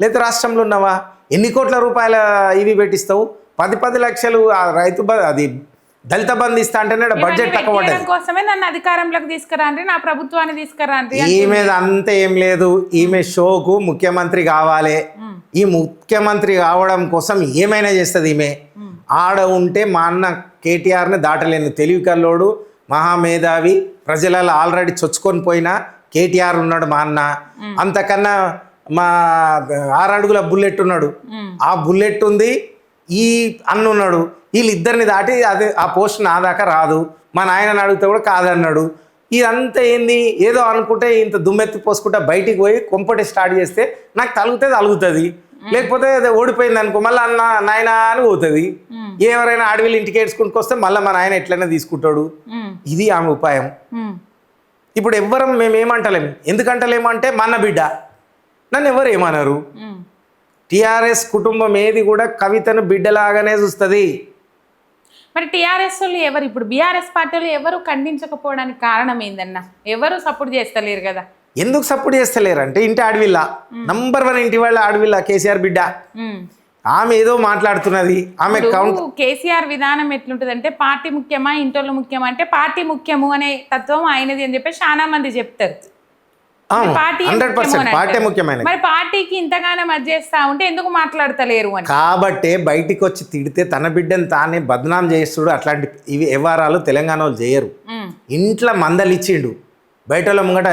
లేదా రాష్ట్రంలో ఉన్నావా? ఎన్ని కోట్ల రూపాయల ఇవి పెట్టిస్తావు? 10 లక్షలు రైతు అది దళిత బంధు ఇస్తా అంటేనే బడ్జెట్ తక్కువ పడ్డది. కోసమే నన్ను అధికారంలోకి తీసుకురాండి, నా ప్రభుత్వాన్ని తీసుకురాండి. ఈమె అంత ఏం లేదు. ఈమె షోకు ముఖ్యమంత్రి కావాలి. ఈ ముఖ్యమంత్రి కావడం కోసం ఏమైనా చేస్తుంది ఈమె. ఆడ ఉంటే మా అన్న కేటీఆర్ని దాటలేను. తెలివి కల్లోడు, మహామేధావి, ప్రజలలో ఆల్రెడీ చొచ్చుకొని పోయినా కేటీఆర్ ఉన్నాడు మా అన్న. అంతకన్నా మా 6 అడుగుల బుల్లెట్ ఉన్నాడు, ఆ బుల్లెట్ ఉంది, ఈ అన్న ఉన్నాడు, వీళ్ళిద్దరిని దాటి అది ఆ పోస్ట్ నా దాకా రాదు, మా నాయనని అడిగితే కూడా కాదన్నాడు. ఇదంతా ఏంది, ఏదో అనుకుంటే ఇంత దుమ్మెత్తి పోసుకుంటా బయటికి పోయి కొంపటి స్టార్ట్ చేస్తే నాకు తలుగుతుంది, లేకపోతే అది ఓడిపోయింది అనుకో మళ్ళీ అన్న నాయన అని పోతుంది. ఎవరైనా అడవిలు ఇంటికి ఏడ్చుకుంటూ వస్తే మళ్ళీ మా నాయన ఎట్లయినా తీసుకుంటాడు. ఇది ఆమె ఉపాయం. ఇప్పుడు ఎవ్వరం మేమేమంటలేము. ఎందుకంటలేమంటే మా అన్న బిడ్డ, నన్ను ఎవరు ఏమన్నారు. టిఆర్ఎస్ కుటుంబం ఏది కూడా కవితను బిడ్డలాగానే చూస్తుంది. మరి టీఆర్ఎస్ వాళ్ళు ఎవరు, ఇప్పుడు బీఆర్ఎస్ పార్టీలు ఎవరు ఖండించకపోవడానికి కారణం ఏందన్నా? ఎవరు సపోర్ట్ చేస్తలేరు కదా. ఎందుకు సపోర్ట్ చేస్తలేరు అంటే ఇంటి ఆడవిల్ల నంబర్ 1 ఇంటి వాళ్ళ ఆడవిల్ల కేసీఆర్ బిడ్డ. ఆమె ఏదో మాట్లాడుతున్నది. ఆమె కేసీఆర్ విధానం ఎట్లుంటది అంటే పార్టీ ముఖ్యమా ఇంటోళ్ళు ముఖ్యమా అంటే పార్టీ ముఖ్యము అనే తత్వం ఆయనది అని చెప్పి చాలా మంది చెప్తారు. పార్టీ ముఖ్యమైన మరి పార్టీకి ఇంతగానో మధ్య చేస్తా ఉంటే ఎందుకు మాట్లాడతలేరు అని. కాబట్టే బయటికి వచ్చి తిడితే తన బిడ్డను తానే బద్నాం చేస్తుడు. అట్లాంటి ఇవి వ్యవహారాలు తెలంగాణ వాళ్ళు చేయరు. ఇంట్లో మందలిచ్చిండు, బయట ముంగట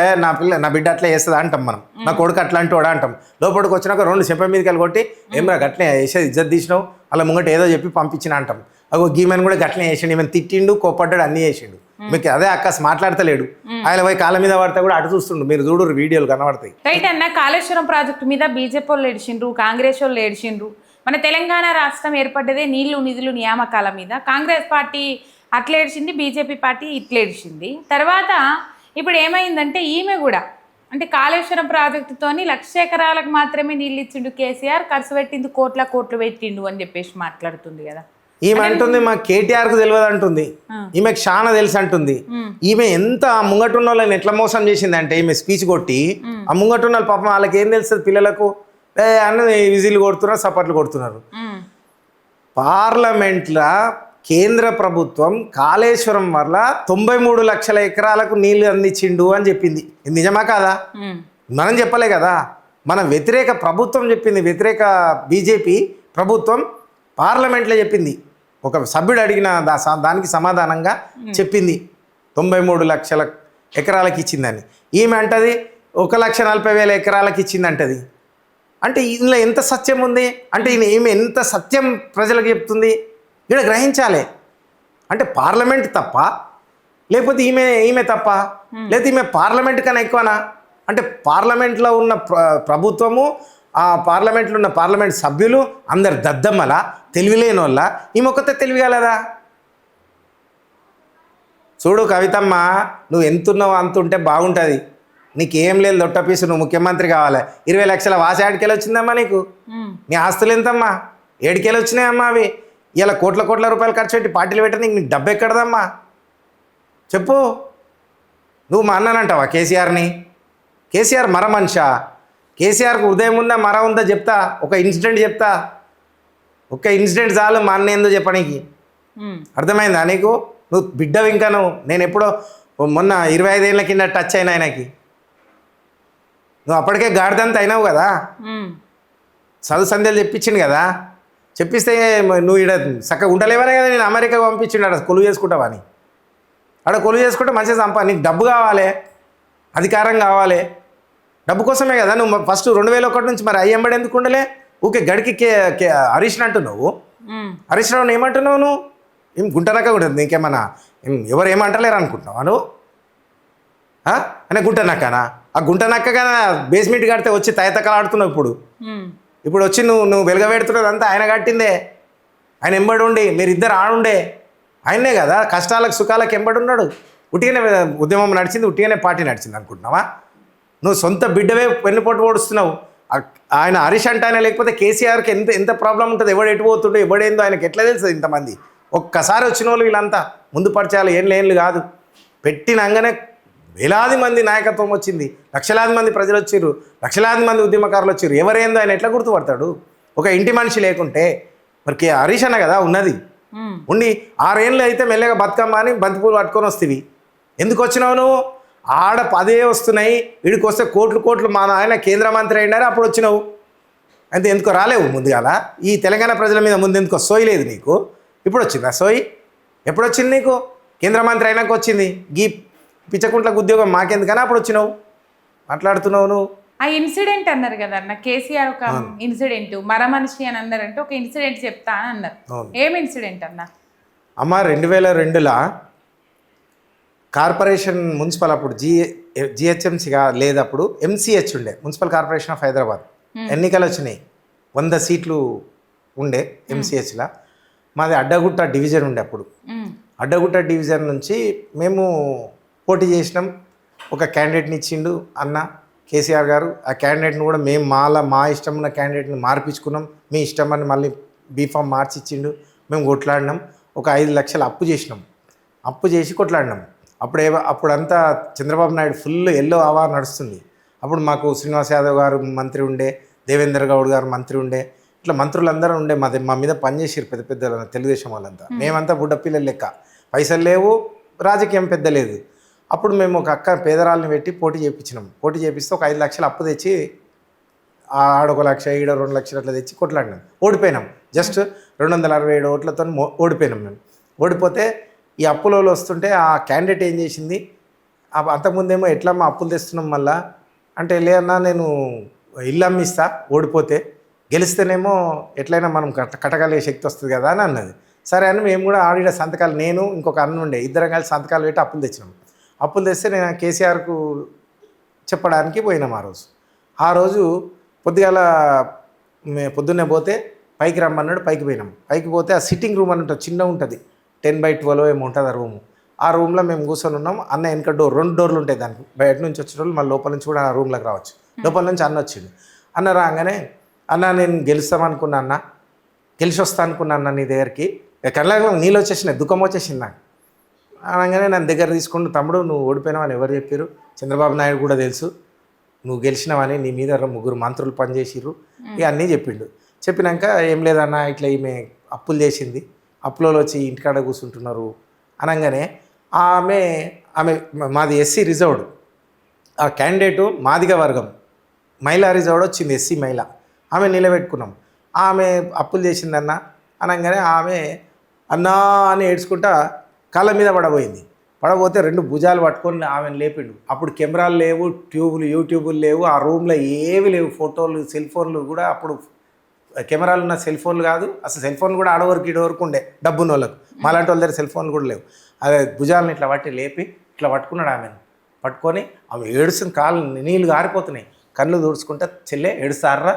నా బిడ్డ అట్లా చేస్తుంది అంటాం మనం, నా కొడుకు అట్లాంటి వాడు అంటాం. లోపలికి వచ్చినాక 2 చెప్ప మీదకి వెళ్ళి కొట్టి ఏమరా గట్లే వేసేది ఇజ్జత్ తీసినావు అలా ముంగట ఏదో చెప్పి పంపించిన అంటాం. అగో గీమెను కూడా గట్లనే చేసిండు, ఈమెను తిట్టిండు, కోపడ్డాడు, అన్నీ చేసిండు. మీకు అదే అక్కస్ మాట్లాడతలేడు. ఆయన పోయి కాళ్ళ మీద పడితే కూడా అటు చూస్తుండు. మీరు చూడు వీడియోలు కనబడతాయి. రైట్ అన్న, కాళేశ్వరం ప్రాజెక్టు మీద బీజేపీ వాళ్ళు ఏడిచిండ్రు, కాంగ్రెస్ వాళ్ళు ఏడిచిండ్రు. మన తెలంగాణ రాష్ట్రం ఏర్పడ్డదే నీళ్లు నిధులు నియామకాల మీద. కాంగ్రెస్ పార్టీ అట్లా ఏడిచింది, బీజేపీ పార్టీ ఇట్లా ఏడిచింది. తర్వాత ఇప్పుడు ఏమైందంటే ఈమె కూడా అంటే కాళేశ్వరం ప్రాజెక్టుతోని 1,00,000 ఎకరాలకు మాత్రమే నీళ్ళు ఇచ్చిండు కేసీఆర్, ఖర్చు పెట్టింది కోట్లు పెట్టిండు అని చెప్పేసి మాట్లాడుతుంది కదా. ఈమె అంటుంది మా కేటీఆర్కు తెలియదు అంటుంది, ఈమెకు చాలా తెలుసు అంటుంది. ఈమె ఎంత ముంగటున్న వాళ్ళని ఎట్లా మోసం చేసింది అంటే ఈమె స్పీచ్ కొట్టి ఆ ముంగటున్న వాళ్ళు పాపం వాళ్ళకి ఏం తెలుస్తుంది, పిల్లలకు అన్న విజిల్ కొడుతున్నారు, సపట్లు కొడుతున్నారు. పార్లమెంట్లో కేంద్ర ప్రభుత్వం కాళేశ్వరం వల్ల 93 లక్షల ఎకరాలకు నీళ్లు అందించిండు అని చెప్పింది. ఇది నిజమా కాదా? మనం చెప్పలే కదా, మన వ్యతిరేక ప్రభుత్వం చెప్పింది. వ్యతిరేక బీజేపీ ప్రభుత్వం పార్లమెంట్లో చెప్పింది. ఒక సభ్యుడు అడిగిన దానికి సమాధానంగా చెప్పింది 93 లక్షల ఎకరాలకు ఇచ్చిందని. ఈమె అంటది 1,40,000 ఎకరాలకు ఇచ్చిందంటది. అంటే ఇందులో ఎంత సత్యం ఉంది అంటే ఈమె ఎంత సత్యం ప్రజలకు చెప్తుంది ఇక్కడ గ్రహించాలి. అంటే పార్లమెంట్ తప్ప, లేకపోతే ఈమె తప్ప, లేకపోతే ఈమె పార్లమెంట్ కన్నా ఎక్కువనా? అంటే పార్లమెంట్లో ఉన్న ప్రభుత్వము, ఆ పార్లమెంట్లో ఉన్న పార్లమెంట్ సభ్యులు అందరు దద్దమ్మల తెలివిలేని వాళ్ళ, ఈమె ఒక్కతే తెలివిగలదా? చూడు కవితమ్మ, నువ్వు ఎంతున్నావు అంత ఉంటే బాగుంటుంది. నీకేం లేదు దొట్టపీసు, నువ్వు ముఖ్యమంత్రి కావాలి. 20 లక్షల వాసి ఏడికెళ్ళి వచ్చిందమ్మా నీకు? నీ ఆస్తులు ఎంతమ్మా? ఏడికెళ్ళి వచ్చినాయమ్మా అవి? ఇలా కోట్ల రూపాయలు ఖర్చు పెట్టి పార్టీలు పెట్టని నీకు డబ్బు ఎక్కడదమ్మా చెప్పు. నువ్వు మా అన్ననంటావా కేసీఆర్ని? కేసీఆర్ మర మనిషా? కేసీఆర్కు ఉదయం ఉందా మర ఉందా చెప్తా. ఒక ఇన్సిడెంట్ చెప్తా, ఒక ఇన్సిడెంట్ చాలు మా అన్న ఏందో చెప్పడానికి. అర్థమైందా నీకు? నువ్వు బిడ్డవి ఇంకా. నేను ఎప్పుడో మొన్న 25 ఏళ్ళ కింద టచ్ అయినా ఆయనకి. నువ్వు అప్పటికే గాడిదంతా అయినావు కదా, చదువు సంధ్యలు చెప్పించింది కదా. చెప్పిస్తే నువ్వు ఇక్కడ చక్కగా ఉండలేవనే కదా నేను అమెరికాకు పంపించిండు. ఆడ కొలువు చేసుకుంటావా అని? ఆడ కొలువు చేసుకుంటే మంచిగా నీకు డబ్బు కావాలి, అధికారం కావాలి. డబ్బు కోసమే కదా నువ్వు ఫస్ట్ 2001 నుంచి మరి అయ్యంబడి ఎందుకు ఉండలే? ఊకే గడికి హరీష్ అంటున్నావు. హరీష్ రావుని ఏమంటున్నావు నువ్వు? ఏం గుంటనక్క కూడా నీకేమన్నా ఎవరు ఏమంటలేరు అనుకుంటున్నావా నువ్వు? అనే గుంటనక్కనా? ఆ గుంటనక్కగా బేస్మెంట్ కడితే వచ్చి తయతకలు ఆడుతున్నావు. ఇప్పుడు వచ్చి నువ్వు వెలుగబెడుతున్నది అంతా ఆయన కట్టిందే. ఆయన ఎంబడి ఉండి మీరిద్దరు ఆడుండే ఆయనే కదా. కష్టాలకు సుఖాలకు ఎంబడి ఉన్నాడు. ఉట్టిగానే ఉద్యమం నడిచింది, ఉట్టిగానే పార్టీ నడిచింది అనుకుంటున్నావా? నువ్వు సొంత బిడ్డవే వెన్నుపోటు ఓడుస్తున్నావు. ఆయన హరీష్ అంటే ఆయన, లేకపోతే కేసీఆర్కి ఎంత ప్రాబ్లం ఉంటుంది, ఎవడు ఎటు పోతుండో ఎవడేందో ఆయనకి ఎట్లా తెలుస్తుంది? ఇంతమంది ఒక్కసారి వచ్చిన వాళ్ళు వీళ్ళంతా ముందు పరిచయాలు ఏళ్ళు కాదు. పెట్టినంగానే వేలాది మంది నాయకత్వం వచ్చింది, లక్షలాది మంది ప్రజలు వచ్చారు, లక్షలాది మంది ఉద్యమకారులు వచ్చారు. ఎవరేందో ఆయన ఎట్లా గుర్తుపడతాడు? ఒక ఇంటి మనిషి లేకుంటే. మరి హరీష్ అన్న కదా ఉన్నది. ఉండి 6 ఏళ్ళు అయితే మెల్లగా బతుకమ్మ అని బంతిపూలు పట్టుకొని వస్తేవి. ఎందుకు వచ్చినావు నువ్వు? ఆడ 10 వస్తున్నాయి, వీడికి వస్తే కోట్లు. మా ఆయన కేంద్ర మంత్రి అయినారు అప్పుడు వచ్చినావు. అంతే. ఎందుకో రాలేవు ముందుగాల? ఈ తెలంగాణ ప్రజల మీద ముందు ఎందుకో సోయి లేదు నీకు? ఇప్పుడు వచ్చిందా సోయి? ఎప్పుడు వచ్చింది నీకు? కేంద్ర మంత్రి అయినాక వచ్చింది. గీ పిచ్చకుంట్లకు ఉద్యోగం మాకెందుకని అప్పుడు వచ్చినావు మాట్లాడుతున్నావు నువ్వు. ఆ ఇన్సిడెంట్ అన్నారు కదా అన్న, కేసీఆర్ ఒక ఇన్సిడెంట్ మరమనిషి అని అన్నారంటే ఒక ఇన్సిడెంట్ చెప్తా అని అన్నారు. ఏం ఇన్సిడెంట్ అన్న? అమ్మ 2002లో కార్పొరేషన్ మున్సిపల్ అప్పుడు జిహెచ్ఎంసీగా లేదప్పుడు ఎంసీహెచ్ ఉండే, మున్సిపల్ కార్పొరేషన్ ఆఫ్ హైదరాబాద్. ఎన్నికలు వచ్చినాయి, 100 సీట్లు ఉండే ఎంసీహెచ్లో. మాది అడ్డగుట్ట డివిజన్ ఉండే అప్పుడు. అడ్డగుట్ట డివిజన్ నుంచి మేము పోటీ చేసినాం. ఒక క్యాండిడేట్ని ఇచ్చిండు అన్న కేసీఆర్ గారు. ఆ క్యాండిడేట్ని కూడా మేము మా ఇష్టం ఉన్న క్యాండిడేట్ని మార్పించుకున్నాం. మీ ఇష్టం అని మళ్ళీ బీఫామ్ మార్చి ఇచ్చిండు. మేము కొట్లాడినాం. ఒక 5 లక్షలు అప్పు చేసినాం. అప్పు చేసి కొట్లాడినాం. అప్పుడంతా చంద్రబాబు నాయుడు ఫుల్ ఎల్లో హవా నడుస్తుంది. అప్పుడు మాకు శ్రీనివాస్ యాదవ్ గారు మంత్రి ఉండే, దేవేంద్ర గౌడ్ గారు మంత్రి ఉండే, ఇట్లా మంత్రులందరూ ఉండే. మా మీద పనిచేసారు పెద్ద పెద్ద తెలుగుదేశం వాళ్ళంతా. మేమంతా బుడ్డపిల్లలు లెక్క, పైసలు లేవు, రాజకీయం పెద్ద లేదు. అప్పుడు మేము ఒక అక్క పేదరాళ్ళని పెట్టి పోటీ చేయించినాం. పోటీ చేపిస్తే ఒక 5 లక్షలు అప్పు తెచ్చి ఆడొక 1 లక్ష, ఈడ 2 లక్షలు అట్లా తెచ్చి కొట్లాడినాం. ఓడిపోయినాం. జస్ట్ 267 ఓట్లతో ఓడిపోయినాం మేము. ఓడిపోతే ఈ అప్పులో వస్తుంటే ఆ క్యాండిడేట్ ఏం చేసింది, అంతకుముందేమో ఎట్లా మా అప్పులు తెస్తున్నాం మళ్ళా అంటే, లేదన్నా నేను ఇల్లు అమ్మిస్తా ఓడిపోతే, గెలిస్తేనేమో ఎట్లయినా మనం కట్టగలిగే శక్తి వస్తుంది కదా అని అన్నది. సరే అని మేము కూడా ఆడిన సంతకాలు, నేను ఇంకొక అన్న ఉండే, ఇద్దరం కలిసి సంతకాలు పెట్టి అప్పులు తెచ్చినాం. అప్పులు తెస్తే నేను కేసీఆర్కు చెప్పడానికి పోయినాం. ఆ రోజు పొద్దున్నే పోతే పైకి రమ్మన్నాడు. పైకి పోయినాం. పైకి పోతే ఆ సిట్టింగ్ రూమ్ అని ఉంటుంది, చిన్న ఉంటుంది, 10/12 ఏమో ఉంటుంది ఆ రూము. ఆ రూమ్లో మేము కూర్చొని ఉన్నాం. అన్న వెనక 2 డోర్లు ఉంటాయి దానికి. బయట నుంచి వచ్చిన వాళ్ళు మళ్ళీ లోపల నుంచి కూడా ఆ రూమ్లోకి రావచ్చు. లోపల నుంచి అన్న వచ్చిండు. అన్న రాగానే, అన్న నేను గెలుస్తామనుకున్నా, అన్న గెలిచి వస్తా అనుకున్నా అన్న నీ దగ్గరికి. కళ్ళలో నీళ్ళు వచ్చేసినాయి, దుఃఖం వచ్చేసింది నాకు. అనగానే నన్ను దగ్గర తీసుకుంటూ, తమ్ముడు నువ్వు ఓడిపోయినావని ఎవరు చెప్పారు? చంద్రబాబు నాయుడు కూడా తెలుసు నువ్వు గెలిచినావని, నీ మీద 3 మంత్రులు పనిచేసిర్రు, ఇక అన్నీ చెప్పిండు. చెప్పినాక ఏం లేదన్న ఇట్లా ఈమె అప్పులు చేసింది, అప్పులో వచ్చి ఇంటికాడ కూర్చుంటున్నారు అనగానే, ఆమె మాది ఎస్సీ రిజర్వ్డ్, ఆ క్యాండిడేటు మాదిగ వర్గం, మహిళా రిజర్వ్డ్ వచ్చింది, ఎస్సీ మహిళ. ఆమె నిలబెట్టుకున్నాం. ఆమె అప్పులు చేసిందన్న అనగానే ఆమె అన్నా అని ఏడ్చుకుంటా కాళ్ళ మీద పడబోయింది. పడబోతే 2 భుజాలు పట్టుకొని ఆమెను లేపిండు. అప్పుడు కెమెరాలు లేవు, యూట్యూబులు లేవు, ఆ రూమ్లో ఏవి లేవు, ఫోటోలు, సెల్ ఫోన్లు కూడా అప్పుడు కెమెరాలు ఉన్న సెల్ ఫోన్లు కాదు అసలు. సెల్ ఫోన్ కూడా ఆడవరకు ఇడవరకు ఉండే, డబ్బున్న వాళ్ళకు. మాలాంటి వాళ్ళ దగ్గర సెల్ ఫోన్లు కూడా లేవు. అదే భుజాలను ఇట్లా పట్టి లేపి ఇట్లా పట్టుకున్నాడు. ఆమెను పట్టుకొని ఆమె ఏడుస్తుంది, కాళ్ళు నీళ్ళు గారిపోతున్నాయి, కళ్ళు దూడ్చుకుంటా, చెల్లె ఏడుస్తారా,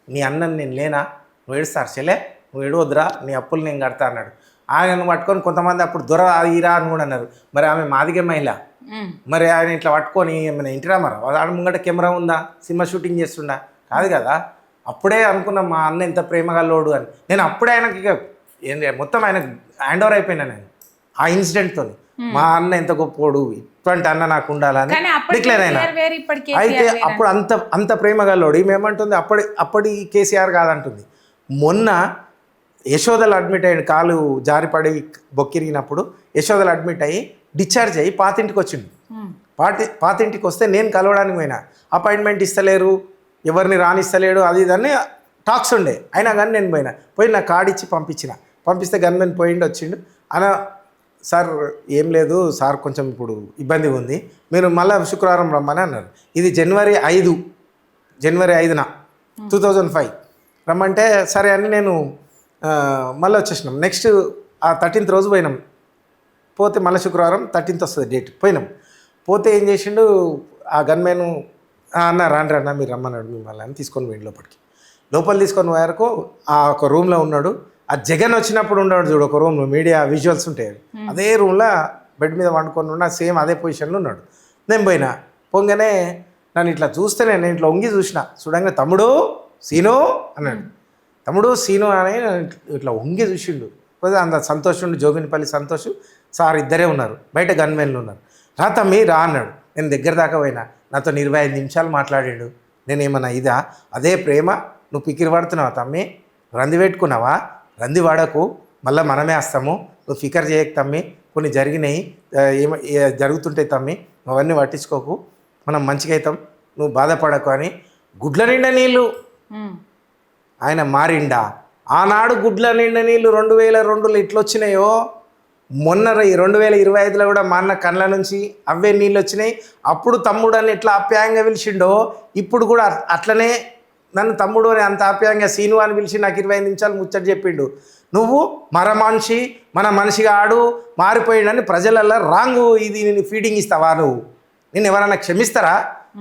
నీ అన్నని నేను లేనా, నువ్వు ఏడుస్తారు చెల్లె, నువ్వు ఏడవద్దురా, నీ అప్పులు నేను కడతా అన్నాడు. ఆయనను పట్టుకొని కొంతమంది అప్పుడు దొర ఈరా అని కూడా అన్నారు. మరి ఆమె మాదిగ మహిళ, మరి ఆయన ఇట్లా పట్టుకొని ఏమైనా ఇంటిరా, మరి ఆడ ముంగట కెమెరా ఉందా, సినిమా షూటింగ్ చేస్తుండా కాదు కదా. అప్పుడే అనుకున్నా మా అన్న ఎంత ప్రేమగల్లోడు అని. నేను అప్పుడే ఆయనకి మొత్తం ఆయనకు హ్యాండ్ ఓవర్ అయిపోయినా నేను ఆ ఇన్సిడెంట్తో. మా అన్న ఎంత గొప్పోడు, ఇటువంటి అన్న నాకు ఉండాలని డిక్లేర్ అయినా. అయితే అప్పుడు అంత ప్రేమగల్లోడు. ఈమె ఏమంటుంది, అప్పటి కేసీఆర్ కాదంటుంది. మొన్న యశోదలు అడ్మిట్ అయ్యాడు, కాలు జారిపడి బొక్కిరిగినప్పుడు యశోదలు అడ్మిట్ అయ్యి డిశ్చార్జ్ అయ్యి పాతింటికి వచ్చిండు. పాతింటికి వస్తే నేను కలవడానికి పోయినా. అపాయింట్మెంట్ ఇస్తలేరు, ఎవరిని రానిస్తలేడు, అది ఇదని టాక్స్ ఉండే. అయినా కానీ నేను పోయి నా కార్డు ఇచ్చి పంపిస్తే గన్మెన్ పోయిండు, వచ్చిండు. అన్న సార్ ఏం లేదు సార్, కొంచెం ఇప్పుడు ఇబ్బంది ఉంది, మీరు మళ్ళీ శుక్రవారం రమ్మని అన్నారు. ఇది జనవరి 5, 2005 రమ్మంటే సరే అని నేను మళ్ళీ వచ్చేసినాం. నెక్స్ట్ ఆ 13th రోజు పోయినాం. పోతే మళ్ళీ శుక్రవారం 13th వస్తుంది డేట్. పోయినాం. పోతే ఏం చేసిండు ఆ గన్మెన్, అన్న రాండి అన్న మీరు రమ్మన్నాడు మిమ్మల్ని అని తీసుకొని పోయిండు లోపల తీసుకొని పోయారకు ఆ ఒక రూమ్లో ఉన్నాడు. ఆ జగన్ వచ్చినప్పుడు ఉన్నాడు చూడు ఒక రూమ్లో, మీడియా విజువల్స్ ఉంటాయి, అదే రూమ్లో బెడ్ మీద వండుకొని ఉన్నా, సేమ్ అదే పొజిషన్లో ఉన్నాడు. నేను పోగానే నన్ను ఇట్లా చూస్తే నేను ఇట్లా వంగి చూడంగా తమ్ముడు సీను అన్నాడు. తమ్ముడు సీను అని ఇట్లా వంగి చూసిండు. పోతే అంత సంతోషుండు, జోగినిపల్లి సంతోష్ సార్ ఇద్దరే ఉన్నారు, బయట గన్మెన్లు ఉన్నారు. రా తమ్మి రా అన్నాడు. నేను దగ్గర దాకా పోయినా, నాతో 25 నిమిషాలు మాట్లాడాడు. నేనేమన్నా ఇదా, అదే ప్రేమ, నువ్వు పికిరి పడుతున్నావా తమ్మి, రంది పెట్టుకున్నావా, రంది వాడకు, మళ్ళీ మనమే వస్తాము, నువ్వు ఫికర్ చేయకు తమ్మి, కొన్ని జరిగినాయి జరుగుతుంటాయి తమ్మి, అవన్నీ పట్టించుకోకు, మనం మంచిగా అవుతాం, నువ్వు బాధపడకు అని. గుడ్ల నిండా నీళ్ళు ఆయన మారిండా. ఆనాడు గుడ్ల నిండా నీళ్ళు 2002లో ఎట్లొచ్చినాయో మొన్న 2025లో కూడా మా అన్న కళ్ళ నుంచి అవే నీళ్ళు వచ్చినాయి. అప్పుడు తమ్ముడు అని ఎట్లా ఆప్యాయంగా పిలిచిండో ఇప్పుడు కూడా అట్లనే నన్ను తమ్ముడు అని అంత ఆప్యాయంగా సీను అని పిలిచి నాకు 25 నిమిషాలు ముచ్చట చెప్పిండు. నువ్వు మనిషి మన మనిషిగా ఆడు మారిపోయిండని ప్రజలల్లో రాంగు ఇది నేను ఫీడింగ్ ఇస్తావా? నేను ఎవరన్నా క్షమిస్తారా?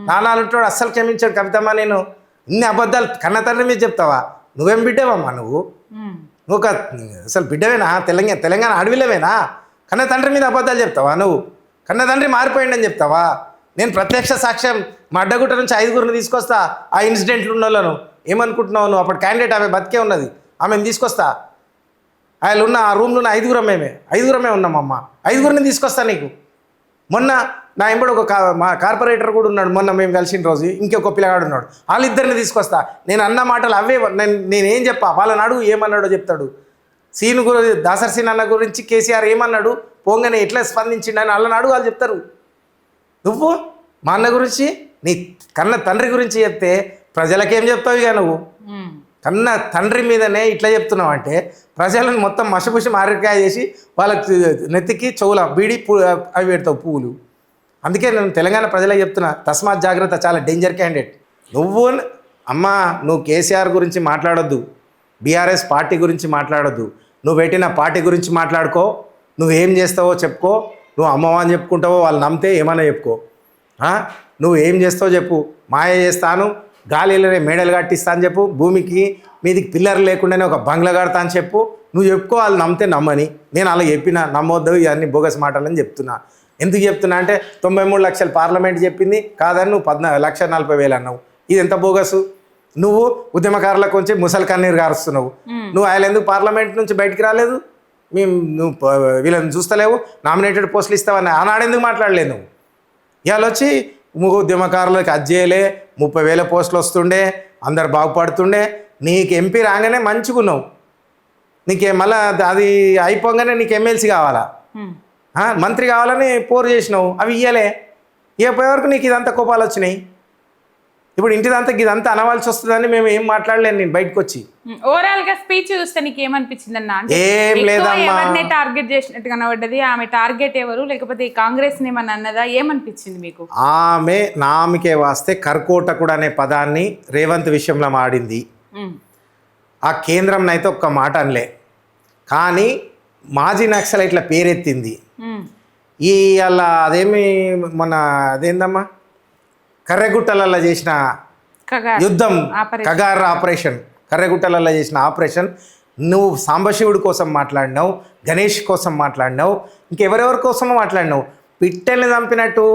నాలుంటాడు అస్సలు క్షమించాడు కవితమ్మ. నేను ఇన్ని అబద్ధాలు కన్న తండ్రి మీద చెప్తావా? నువ్వేం బిడ్డవమ్మా? నువ్వు ఒక అసలు బిడ్డవేనా? తెలంగాణ అడవిలవేనా? కన్న తండ్రి మీద అబద్ధాలు చెప్తావా నువ్వు? కన్న తండ్రి మారిపోయిండని చెప్తావా? నేను ప్రత్యక్ష సాక్ష్యం మా అడ్డగుట్ట నుంచి 5గురిని తీసుకొస్తా. ఆ ఇన్సిడెంట్లు ఉన్న వాళ్ళను ఏమనుకుంటున్నావు నువ్వు? అప్పుడు క్యాండిడేట్ ఆమె బతికే ఉన్నది, ఆమెను తీసుకొస్తా. ఆయన ఉన్న ఆ రూమ్లో ఉన్న 5గురమే ఉన్నామమ్మ. 5గురిని తీసుకొస్తా నీకు. మొన్న నా ఎంబడి ఒక మా కార్పొరేటర్ కూడా ఉన్నాడు. మొన్న మేము కలిసిన రోజు ఇంకొక పిల్లగాడు ఉన్నాడు. వాళ్ళిద్దరిని తీసుకొస్తా. నేను అన్న మాటలు అవే. నేనేం చెప్పా వాళ్ళని అడుగు ఏమన్నాడో చెప్తాడు. సీను గురించి దాసర్ సీన్ అన్న గురించి కేసీఆర్ ఏమన్నాడు, పోంగానే ఎట్లా స్పందించిండని వాళ్ళని అడుగు, వాళ్ళు చెప్తారు. నువ్వు మా అన్న గురించి నీ కన్న తండ్రి గురించి చెప్తే ప్రజలకేం చెప్తావు? ఇక నువ్వు కన్న తండ్రి మీదనే ఇట్లా చెప్తున్నావు అంటే ప్రజలను మొత్తం మసిపుసి మారికాయ చేసి వాళ్ళకి నెత్తికి చెవుల బీడి అవి పెడతావు పువ్వులు. అందుకే నేను తెలంగాణ ప్రజలకు చెప్తున్నా, తస్మాత్ జాగ్రత్త, చాలా డేంజర్ క్యాండిడేట్ నువ్వు. అమ్మా నువ్వు కేసీఆర్ గురించి మాట్లాడొద్దు, బీఆర్ఎస్ పార్టీ గురించి మాట్లాడొద్దు, నువ్వు పెట్టిన పార్టీ గురించి మాట్లాడుకో. నువ్వేం చేస్తావో చెప్పుకో. నువ్వు అమ్మవా అని చెప్పుకుంటావో, వాళ్ళు నమ్మితే ఏమన్నా చెప్పుకో. నువ్వు ఏం చేస్తావో చెప్పు. మాయ చేస్తాను, గాలిలోనే మేడలు కట్టిస్తా అని చెప్పు, భూమికి మీదికి పిల్లర్లు లేకుండానే ఒక బంగ్లా కడతా అని చెప్పు. నువ్వు చెప్పుకో, వాళ్ళు నమ్మితే నమ్మని. నేను అలా చెప్పిన నమ్మొద్దు, ఇవన్నీ బోగస్ మాటలని చెప్తున్నా. ఎందుకు చెప్తున్నా అంటే 93 లక్షలు పార్లమెంట్ చెప్పింది కాదని నువ్వు 1,40,40,000 అన్నావు. ఇది ఎంత బోగసు? నువ్వు ఉద్యమకారుల కొంచెం ముసలి కన్నీరు గారుస్తున్నావు. నువ్వు ఆయన ఎందుకు పార్లమెంట్ నుంచి బయటికి రాలేదు? నువ్వు వీళ్ళని చూస్తలేవు, నామినేటెడ్ పోస్టులు ఇస్తావని ఆనాడు ఎందుకు మాట్లాడలేదు నువ్వు? ఇవాళ వచ్చి ఉద్యమకారులకు అది చేయలే, 30,000 పోస్టులు వస్తుండే, అందరు బాగుపడుతుండే. నీకు ఎంపీ రాగానే మంచిగా ఉన్నావు, నీకే మళ్ళీ అది అయిపోగానే నీకు ఎమ్మెల్సీ కావాలా, మంత్రి కావాలని పోరు చేసినావు. అవి ఇయ్యలే, ఇవ్వపోయే వరకు నీకు ఇదంతా కోపాలు వచ్చినాయి. ఇప్పుడు ఇదంతా అనవాల్సి వస్తుందని మేము ఏం మాట్లాడలేను. నేను బయటకు వచ్చి ఓవరాల్ గా స్పీచ్ చూస్తే నీకు ఏమనిపించింది అన్న? ఏం లేదమ్మా, ఎవరిని టార్గెట్ చేసినట్టు కనబడ్డది? ఆమె టార్గెట్ ఎవరు, లేకపోతే కాంగ్రెస్ ఏమన్నా అన్నదా? ఏమనిపించింది మీకు? ఆమె నామికే వాస్తే కర్కోటకుడు అనే పదాన్ని రేవంత్ విషయంలో మాడింది. ఆ కేంద్రం అయితే ఒక్క మాట అనలే, కానీ మాజీ నక్సలైట్ల పేరెత్తింది. ఈ అలా అదేమి మన అదేందమ్మా కర్రెగుట్టలలో చేసిన యుద్ధం, కగార్ ఆపరేషన్, కర్రెగుట్టలలో చేసిన ఆపరేషన్, నువ్వు సాంబశివుడి కోసం మాట్లాడినావు, గణేష్ కోసం మాట్లాడినావు, ఇంకెవరెవరి కోసమో మాట్లాడినావు. పిట్టెల్ని చంపినట్టు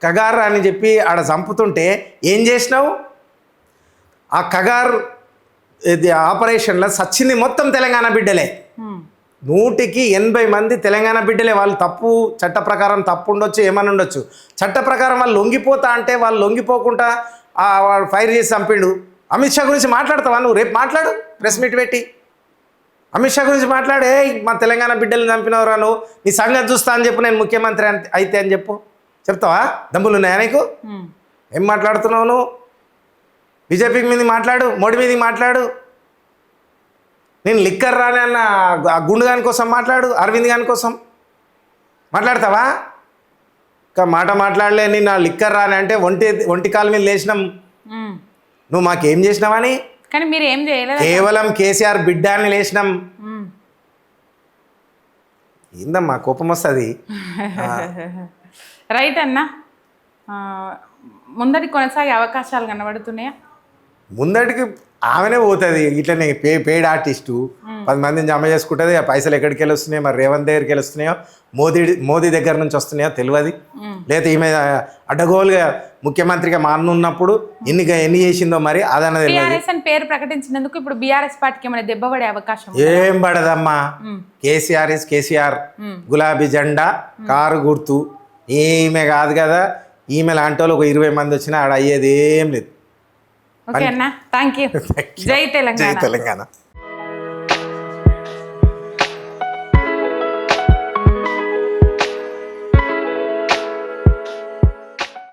కగార్ అని చెప్పి ఆడ చంపుతుంటే ఏం చేసినావు? ఆ కగార్ ఆపరేషన్లో సచ్చింది మొత్తం తెలంగాణ బిడ్డలే. 100కి 80 మంది తెలంగాణ బిడ్డలే. వాళ్ళు తప్పు, చట్ట ప్రకారం తప్పు ఉండొచ్చు, ఏమని ఉండొచ్చు. చట్ట ప్రకారం వాళ్ళు లొంగిపోతా అంటే వాళ్ళు లొంగిపోకుండా వాడు ఫైర్ చేసి చంపిండు. అమిత్ షా గురించి మాట్లాడతావా నువ్వు? రేపు మాట్లాడు, ప్రెస్ మీట్ పెట్టి అమిత్ షా గురించి మాట్లాడే. మా తెలంగాణ బిడ్డలు చంపినవరా నువ్వు, నీ సంగతి చూస్తా అని చెప్పు, నేను ముఖ్యమంత్రి అయితే అని చెప్తావా? దమ్ములు ఉన్నాయా నీకు? ఏం మాట్లాడుతున్నావు నువ్వు? బీజేపీ మీద మాట్లాడు, మోడీ మీద మాట్లాడు. నేను లిక్కర్ రాని అన్న గుండు గాని కోసం మాట్లాడు, అరవింద్ గాని కోసం మాట్లాడతావా? ఇంకా మాట మాట్లాడలే. నేను నా లిక్కర్ రాని అంటే ఒంటి కాలు మీద లేచినాం. నువ్వు మాకేం చేసినావని? కానీ మీరు ఏం చేయలేదు, కేవలం కేసీఆర్ బిడ్డాన్ని లేచినాం. ఏందమ్మా కోపం వస్తుంది? రైట్ అన్న, ముందరికి కొనసాగే అవకాశాలు కనబడుతున్నాయా? ముందటికి ఆమెనే పోతుంది ఇట్లనే. పెయిడ్ ఆర్టిస్టు 10 మందిని జమ చేసుకుంటుంది. ఆ పైసలు ఎక్కడికి వెళ్ళి వస్తున్నాయో, మరి రేవంత్ దగ్గరికి వెళ్ళి వస్తున్నాయో, మోదీ దగ్గర నుంచి వస్తున్నాయో తెలియదు. లేదా ఈమె అడ్డగోలుగా ముఖ్యమంత్రిగా మా అన్న ఉన్నప్పుడు ఎన్ని చేసిందో మరి అదన్న తెలియదు. పేరు ప్రకటించినందుకు ఇప్పుడు బీఆర్ఎస్ పార్టీకి ఏమైనా దెబ్బ పడే అవకాశం? ఏం పడదమ్మా. కేసీఆర్ ఇస్ కేసీఆర్, గులాబీ జెండా, కారు గుర్తు. ఈమె కాదు కదా, ఈమె లాంటి వాళ్ళు ఒక 20 మంది వచ్చినా ఆడ అయ్యేది ఏం లేదు. ఓకే అన్న, థ్యాంక్ యూ. జై తెలంగాణ. జై తెలంగాణ.